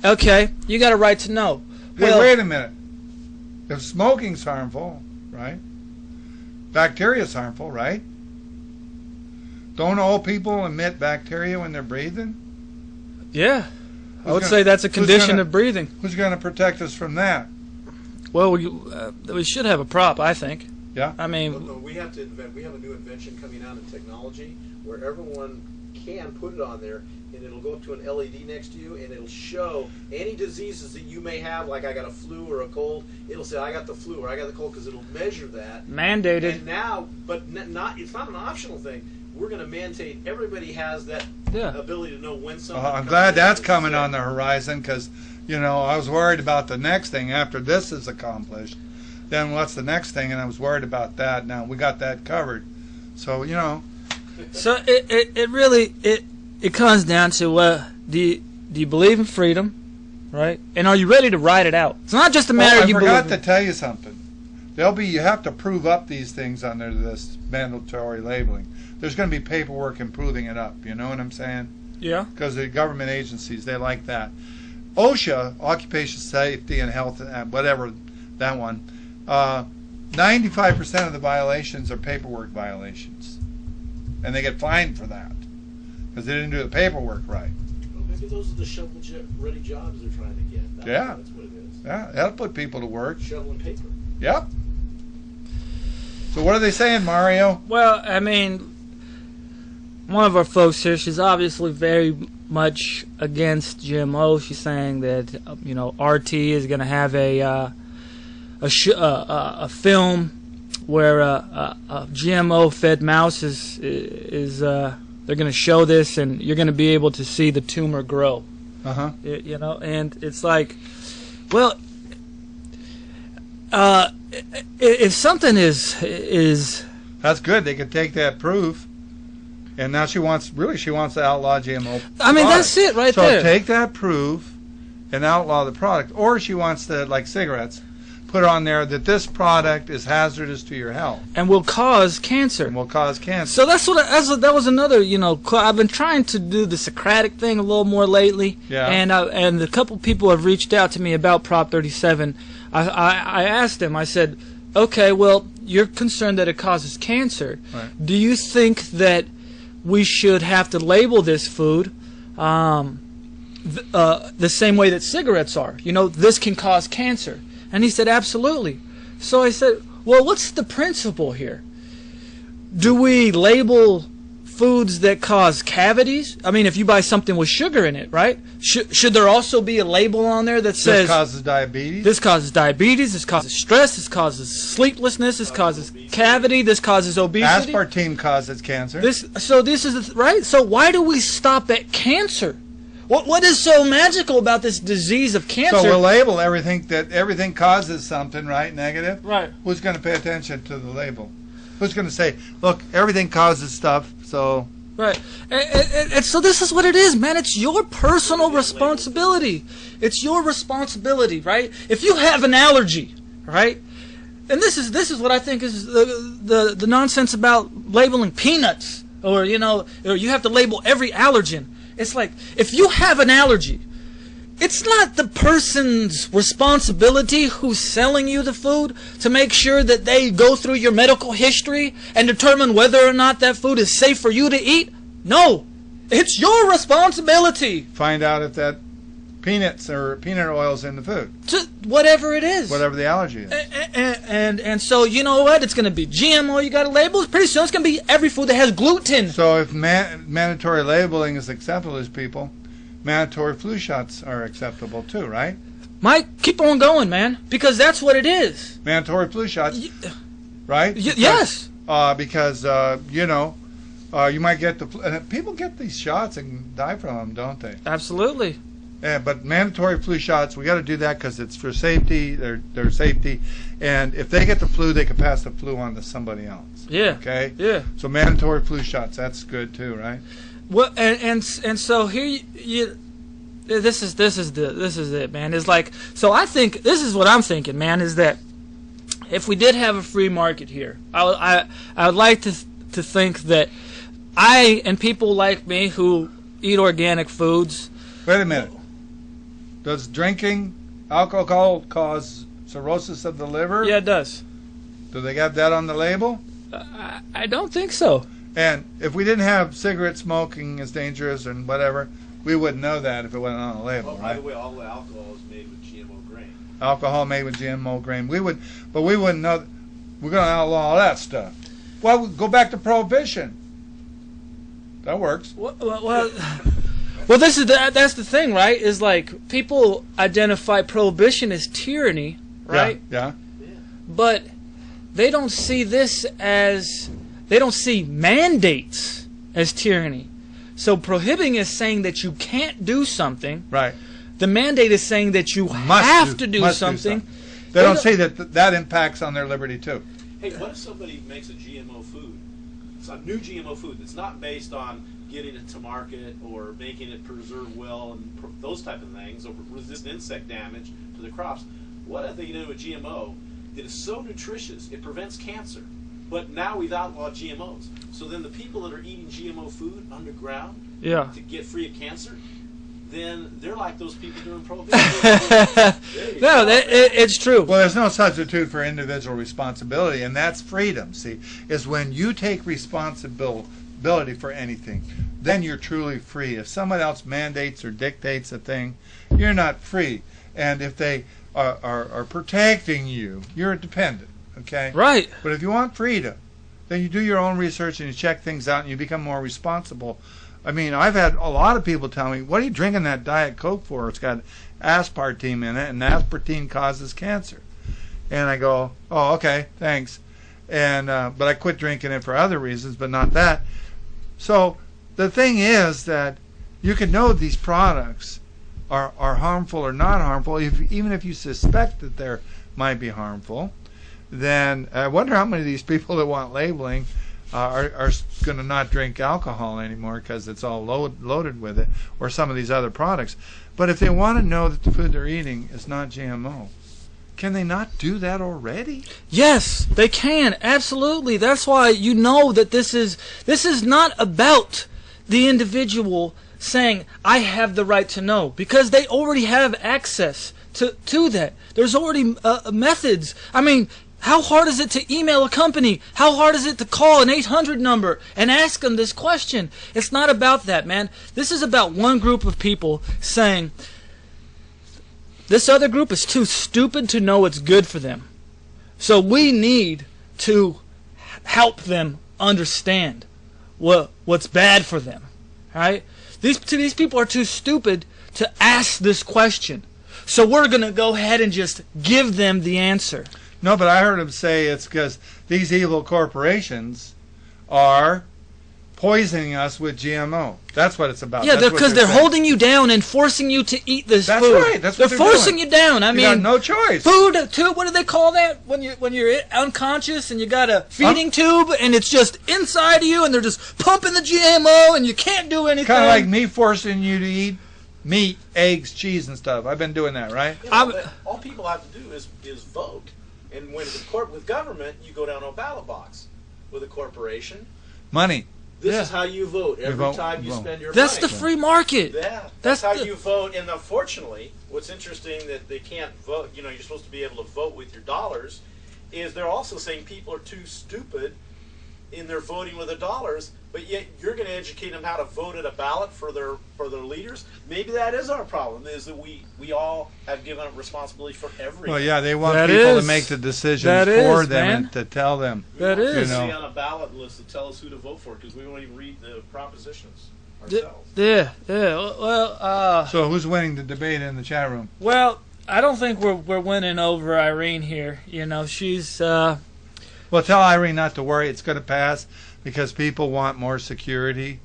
okay, you got a right to know. Hey, wait a minute. If smoking's harmful, right? Bacteria's harmful, right? Don't all people emit bacteria when they're breathing? Yeah. I would Who's say that's a who's condition gonna- of breathing. Who's going to protect us from that? Well, we should have a prop, I think. Yeah? I mean, No, we have to invent. We have a new invention coming out in technology where everyone can put it on there, and it'll go up to an LED next to you, and it'll show any diseases that you may have, like I got a flu or a cold. It'll say I got the flu or I got the cold because it'll measure that. Mandated. And now, but it's not an optional thing. We're going to mandate everybody has that ability to know when something. I'm glad that's coming on the horizon because, I was worried about the next thing after this is accomplished. Then what's the next thing? And I was worried about that. Now we got that covered. So, So it really comes down to do you believe in freedom, right? And are you ready to ride it out? It's not just a matter of you believe. I forgot to tell you something. You have to prove up these things under this mandatory labeling. There's going to be paperwork in proving it up. You know what I'm saying? Yeah. Because the government agencies, they like that. OSHA, Occupational Safety and Health, whatever, that one, 95% of the violations are paperwork violations. And they get fined for that because they didn't do the paperwork right. Well, maybe those are the shovel-ready jobs they're trying to get. That's what it is. Yeah, that'll put people to work. Shoveling paper. Yep. So what are they saying, Mario? Well, I mean, one of our folks here, she's obviously very much against GMO. She's saying that RT is going to have a film where a GMO-fed mouse is they're going to show this, and you're going to be able to see the tumor grow. And it's like, well, if something is that's good. They can take that proof. And now she wants to outlaw GMO. I mean, that's it right there. So take that proof and outlaw the product. Or she wants to, like cigarettes, put on there that this product is hazardous to your health. And will cause cancer. So that was another, I've been trying to do the Socratic thing a little more lately. Yeah. And a couple people have reached out to me about Prop 37. I asked them, I said, okay, well, you're concerned that it causes cancer. Right. Do you think that we should have to label this food the same way that cigarettes are? This can cause cancer. And he said, absolutely. So I said, well, what's the principle here? Do we label foods that cause cavities? I mean, if you buy something with sugar in it, right? Should there also be a label on there that says... This causes diabetes? This causes diabetes, this causes stress, this causes sleeplessness, this causes cavity, this causes obesity. Aspartame causes cancer. Right? So why do we stop at cancer? What is so magical about this disease of cancer? So we'll label everything causes something, right? Negative? Right. Who's going to pay attention to the label? Who's going to say, look, everything causes stuff, so... Right. And so this is what it is, man. It's your personal responsibility. It's your responsibility, right? If you have an allergy, right? And this is what I think is the nonsense about labeling peanuts, or or you have to label every allergen. It's like, if you have an allergy, it's not the person's responsibility who's selling you the food to make sure that they go through your medical history and determine whether or not that food is safe for you to eat. No, it's your responsibility. Find out if that peanuts or peanut oil's in the food. Whatever it is. Whatever the allergy is. And so, you know what? It's going to be GMO. You got to label. Pretty soon it's going to be every food that has gluten. So if mandatory labeling is acceptable to people, mandatory flu shots are acceptable too, right? Mike, keep on going, man, because that's what it is. Mandatory flu shots, right? Yes. Because you might get people get these shots and die from them, don't they? Absolutely. Yeah, but mandatory flu shots, we got to do that because it's for safety. Their safety, and if they get the flu, they can pass the flu on to somebody else. Yeah. Okay. Yeah. So mandatory flu shots, that's good too, right? Well, and so here this is it, man. It's like, so I think this is what I'm thinking, man, is that if we did have a free market here, I would like to think that and people like me who eat organic foods. Wait a minute. Does drinking alcohol cause cirrhosis of the liver? Yeah, it does. Do they got that on the label? I don't think so. And if we didn't have cigarette smoking is dangerous and whatever, we wouldn't know that if it wasn't on the label, right? By the way, all the alcohol is made with GMO grain. Alcohol made with GMO grain. We wouldn't know. We're going to outlaw all that stuff. Well, go back to prohibition. That works. Well, that's the thing, right? Is like people identify prohibition as tyranny, right? Yeah. But they don't see they don't see mandates as tyranny. So prohibiting is saying that you can't do something. Right. The mandate is saying that you have to do something. They don't say that impacts on their liberty too. Hey, what if somebody makes a GMO food? It's a new GMO food that's not based on getting it to market or making it preserve well and those type of things, or resist insect damage to the crops. What if they do a GMO that is so nutritious it prevents cancer, but now we've outlawed GMOs? So then the people that are eating GMO food underground to get free of cancer, then they're like those people doing prohibition. No, it's true. Well, there's no substitute for individual responsibility, and that's freedom, see, is when you take responsibility for anything, then you're truly free. If someone else mandates or dictates a thing, you're not free. And if they are protecting you, you're a dependent, okay? Right. But if you want freedom, then you do your own research and you check things out and you become more responsible. I mean, I've had a lot of people tell me, what are you drinking that Diet Coke for? It's got aspartame in it, and aspartame causes cancer. And I go, oh, okay, thanks. And but I quit drinking it for other reasons, but not that. So the thing is that you can know these products are harmful or not harmful, even if you suspect that they might be harmful. Then I wonder how many of these people that want labeling are going to not drink alcohol anymore because it's all loaded with it, or some of these other products. But if they want to know that the food they're eating is not GMO, can they not do that already? Yes, they can. Absolutely. That's why you know that this is not about the individual saying, I have the right to know, because they already have access to that. There's already methods. I mean, how hard is it to email a company? How hard is it to call an 800 number and ask them this question? It's not about that, man. This is about one group of people saying, this other group is too stupid to know it's good for them. So we need to help them understand what's bad for them. Right? These people are too stupid to ask this question. So we're going to go ahead and just give them the answer. No, but I heard him say it's because these evil corporations are poisoning us with GMO. That's what it's about. Yeah, because they're holding you down and forcing you to eat this food. That's right. That's what they're forcing doing. you down. I mean, got no choice. Food tube. What do they call that when you're unconscious and you got a feeding tube and it's just inside of you and they're just pumping the GMO and you can't do anything. Kind of like me forcing you to eat meat, eggs, cheese, and stuff. I've been doing that, right? Yeah, but all people have to do is vote. And when with government, you go down to a ballot box. With a corporation, money. This is how you vote every time you spend your money. That's the free market. Yeah, that's how you vote. And unfortunately, what's interesting that they can't vote. You know, you're supposed to be able to vote with your dollars. Is they're also saying people are too stupid in their voting with their dollars, but yet you're going to educate them how to vote at a ballot for their leaders. Maybe that is our problem, is that we all have given up responsibility for everything. Well, yeah, they want people to make the decisions for them and to tell them. That is. We see on a ballot list to tell us who to vote for, because we won't even read the propositions ourselves. Yeah. Well, so who's winning the debate in the chat room? Well, I don't think we're winning over Irene here. You know, she's. Well, tell Irene not to worry. It's going to pass because people want more security.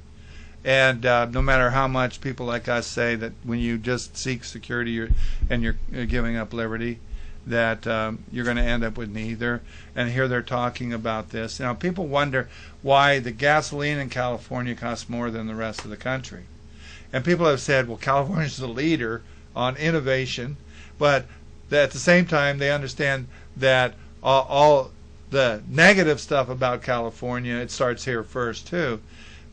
And no matter how much people like us say that when you just seek security you're giving up liberty, that you're going to end up with neither. And here they're talking about this. Now, people wonder why the gasoline in California costs more than the rest of the country. And people have said, well, California's the leader on innovation. But at the same time, they understand that all the negative stuff about California, it starts here first too.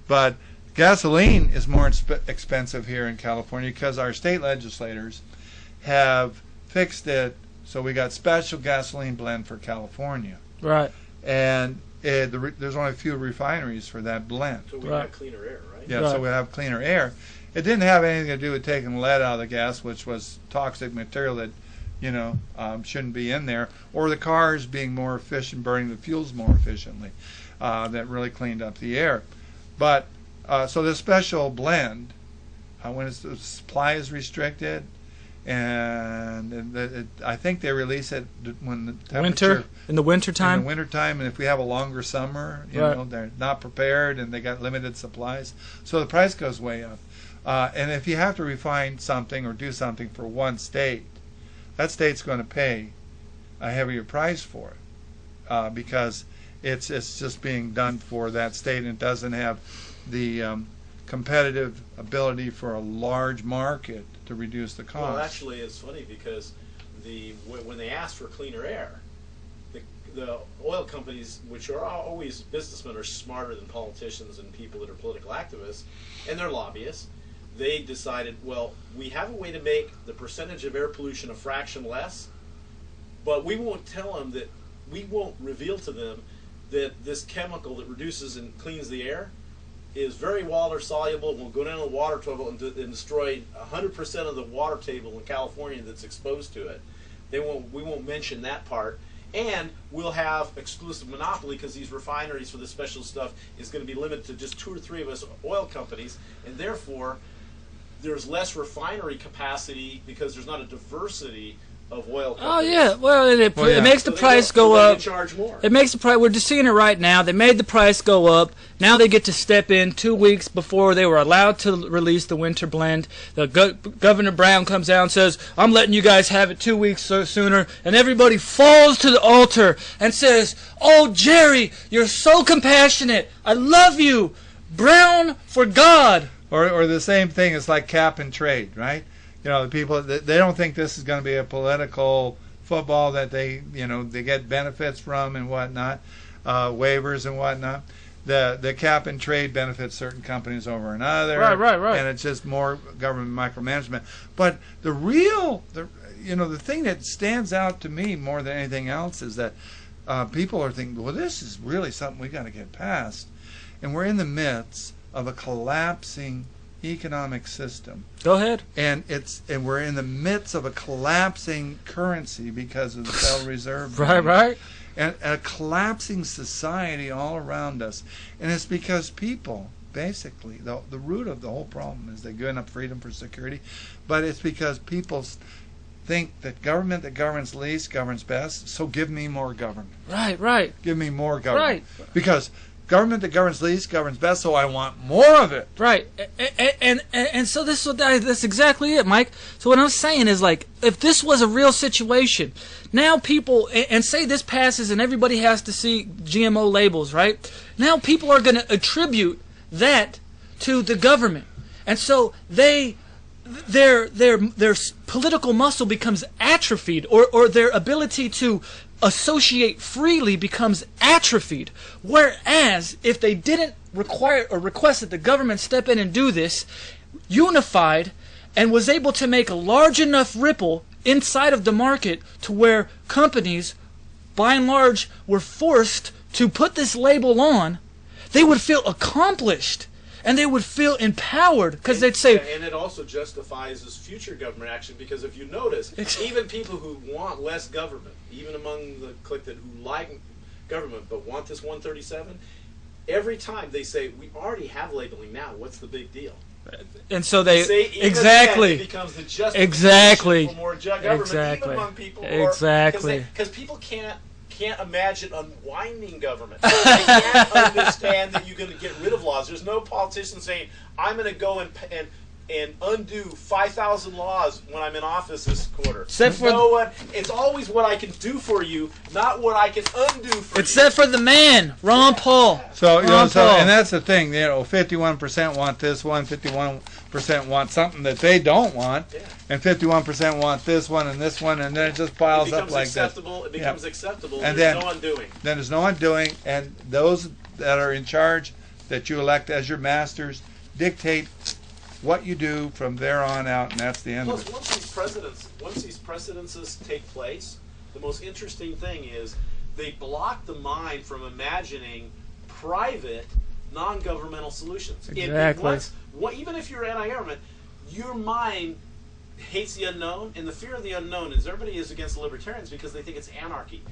But gasoline is more expensive here in California because our state legislators have fixed it so we got special gasoline blend for California. Right. And there's only a few refineries for that blend. So we have cleaner air, right? Yeah, so we have cleaner air. It didn't have anything to do with taking lead out of the gas, which was toxic material that shouldn't be in there, or the cars being more efficient, burning the fuels more efficiently. That really cleaned up the air. But So the special blend, when the supply is restricted, and I think they release it when the temperature in the winter time. In the winter time, and if we have a longer summer, you Right. know, they're not prepared and they got limited supplies, so the price goes way up. And if you have to refine something or do something for one state, that state's going to pay a heavier price for it because it's just being done for that state, and it doesn't have the competitive ability for a large market to reduce the cost. Well, actually, it's funny because when they ask for cleaner air, the oil companies, which are always businessmen, are smarter than politicians and people that are political activists, and they're lobbyists. They decided, well, we have a way to make the percentage of air pollution a fraction less, but we won't tell them that, we won't reveal to them that this chemical that reduces and cleans the air is very water soluble, will go down to the water table and destroy 100% of the water table in California that's exposed to it. We won't mention that part. And we'll have exclusive monopoly because these refineries for this special stuff is going to be limited to just 2 or 3 of us oil companies, and therefore there's less refinery capacity because there's not a diversity of oil companies. Oh yeah, well it yeah. makes the price go they up. charge more. It makes the price. We're just seeing it right now. They made the price go up. Now they get to step in 2 weeks before they were allowed to release the winter blend. The Governor Brown comes out and says, "I'm letting you guys have it 2 weeks sooner," and everybody falls to the altar and says, "Oh Jerry, you're so compassionate. I love you, Brown for God." Or the same thing is like cap and trade, right? You know, the people, they don't think this is going to be a political football that they get benefits from and whatnot, waivers and whatnot. The cap and trade benefits certain companies over another. Right. And it's just more government micromanagement. But the thing that stands out to me more than anything else is that people are thinking, well, this is really something we got to get past. And we're in the midst of a collapsing economic system. Go ahead. And we're in the midst of a collapsing currency because of the Federal Reserve. Right. And a collapsing society all around us. And it's because people, basically, the root of the whole problem is they're giving up freedom for security, but it's because people think that government that governs least governs best, so give me more government. Right. Give me more government. Right. Because government that governs least governs best, so I want more of it. Right, and so that's exactly it, Mike. So what I'm saying is, like, if this was a real situation, now people, and say this passes and everybody has to see GMO labels, right? Now people are going to attribute that to the government, and so their political muscle becomes atrophied, or their ability to associate freely becomes atrophied. Whereas if they didn't require or request that the government step in and do this, unified, and was able to make a large enough ripple inside of the market to where companies, by and large, were forced to put this label on, they would feel accomplished. And they would feel empowered because they'd say... And it also justifies this future government action because if you notice, even people who want less government, even among the clique who like government but want this 137, every time they say, we already have labeling now, what's the big deal? And so they... Exactly. It becomes the justification for more government even among people. Because people can't imagine unwinding government. They can't understand that you're going to get rid of laws. There's no politician saying, I'm going to go and undo 5,000 laws when I'm in office this quarter. It's always what I can do for you, not what I can undo for you. Except for the man, Ron Paul. And that's the thing. 51% want this one, 51% want something that they don't want, and 51% want this one and this one, and then it just piles up like that. It becomes acceptable. And there's no undoing. Then there's no undoing, and those that are in charge, that you elect as your masters, dictate what you do from there on out, and that's the end of it. Once these precedences take place, the most interesting thing is they block the mind from imagining private, non-governmental solutions. Exactly. Even if you're anti-government, your mind hates the unknown, and the fear of the unknown is everybody is against the libertarians because they think it's anarchy.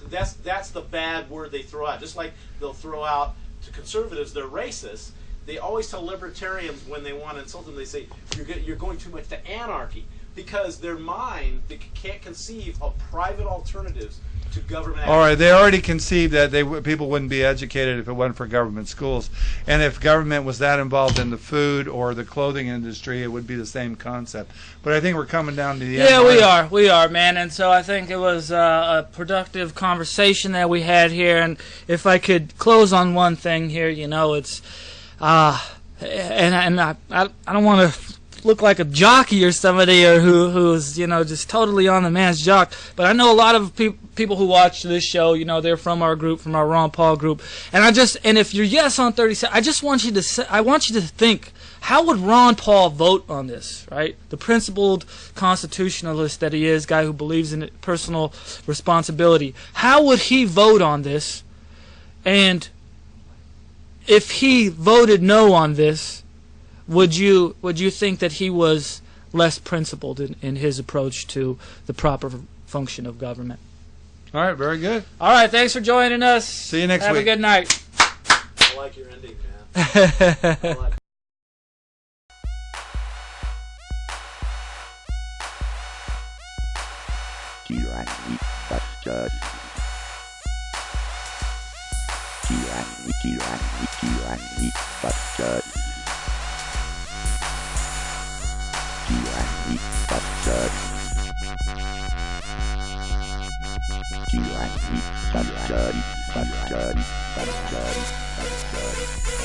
That's the bad word they throw out. Just like they'll throw out to conservatives, they're racist. They always tell libertarians when they want to insult them, they say, you're going too much to anarchy. Because their mind, they can't conceive of private alternatives to government action. All right, they already conceived that people wouldn't be educated if it wasn't for government schools. And if government was that involved in the food or the clothing industry, it would be the same concept. But I think we're coming down to the end. Yeah, we are, man. And so I think it was a productive conversation that we had here. And if I could close on one thing here, it's, and I don't want to look like a jockey or somebody or who's just totally on the man's jock, but I know a lot of people who watch this show, they're from our group, from our Ron Paul group, and if you're yes on 37, I just want you to think, how would Ron Paul vote on this, right? The principled constitutionalist that he is, guy who believes in personal responsibility. How would he vote on this? And if he voted no on this, would you think that he was less principled in his approach to the proper function of government? All right, very good. All right, thanks for joining us. See you next week. Have a good night. I like your ending, man. I like Tyranny Busters. Tyranny Busters. Tyranny Busters. Tyranny Busters. Busters. Busters. Busters.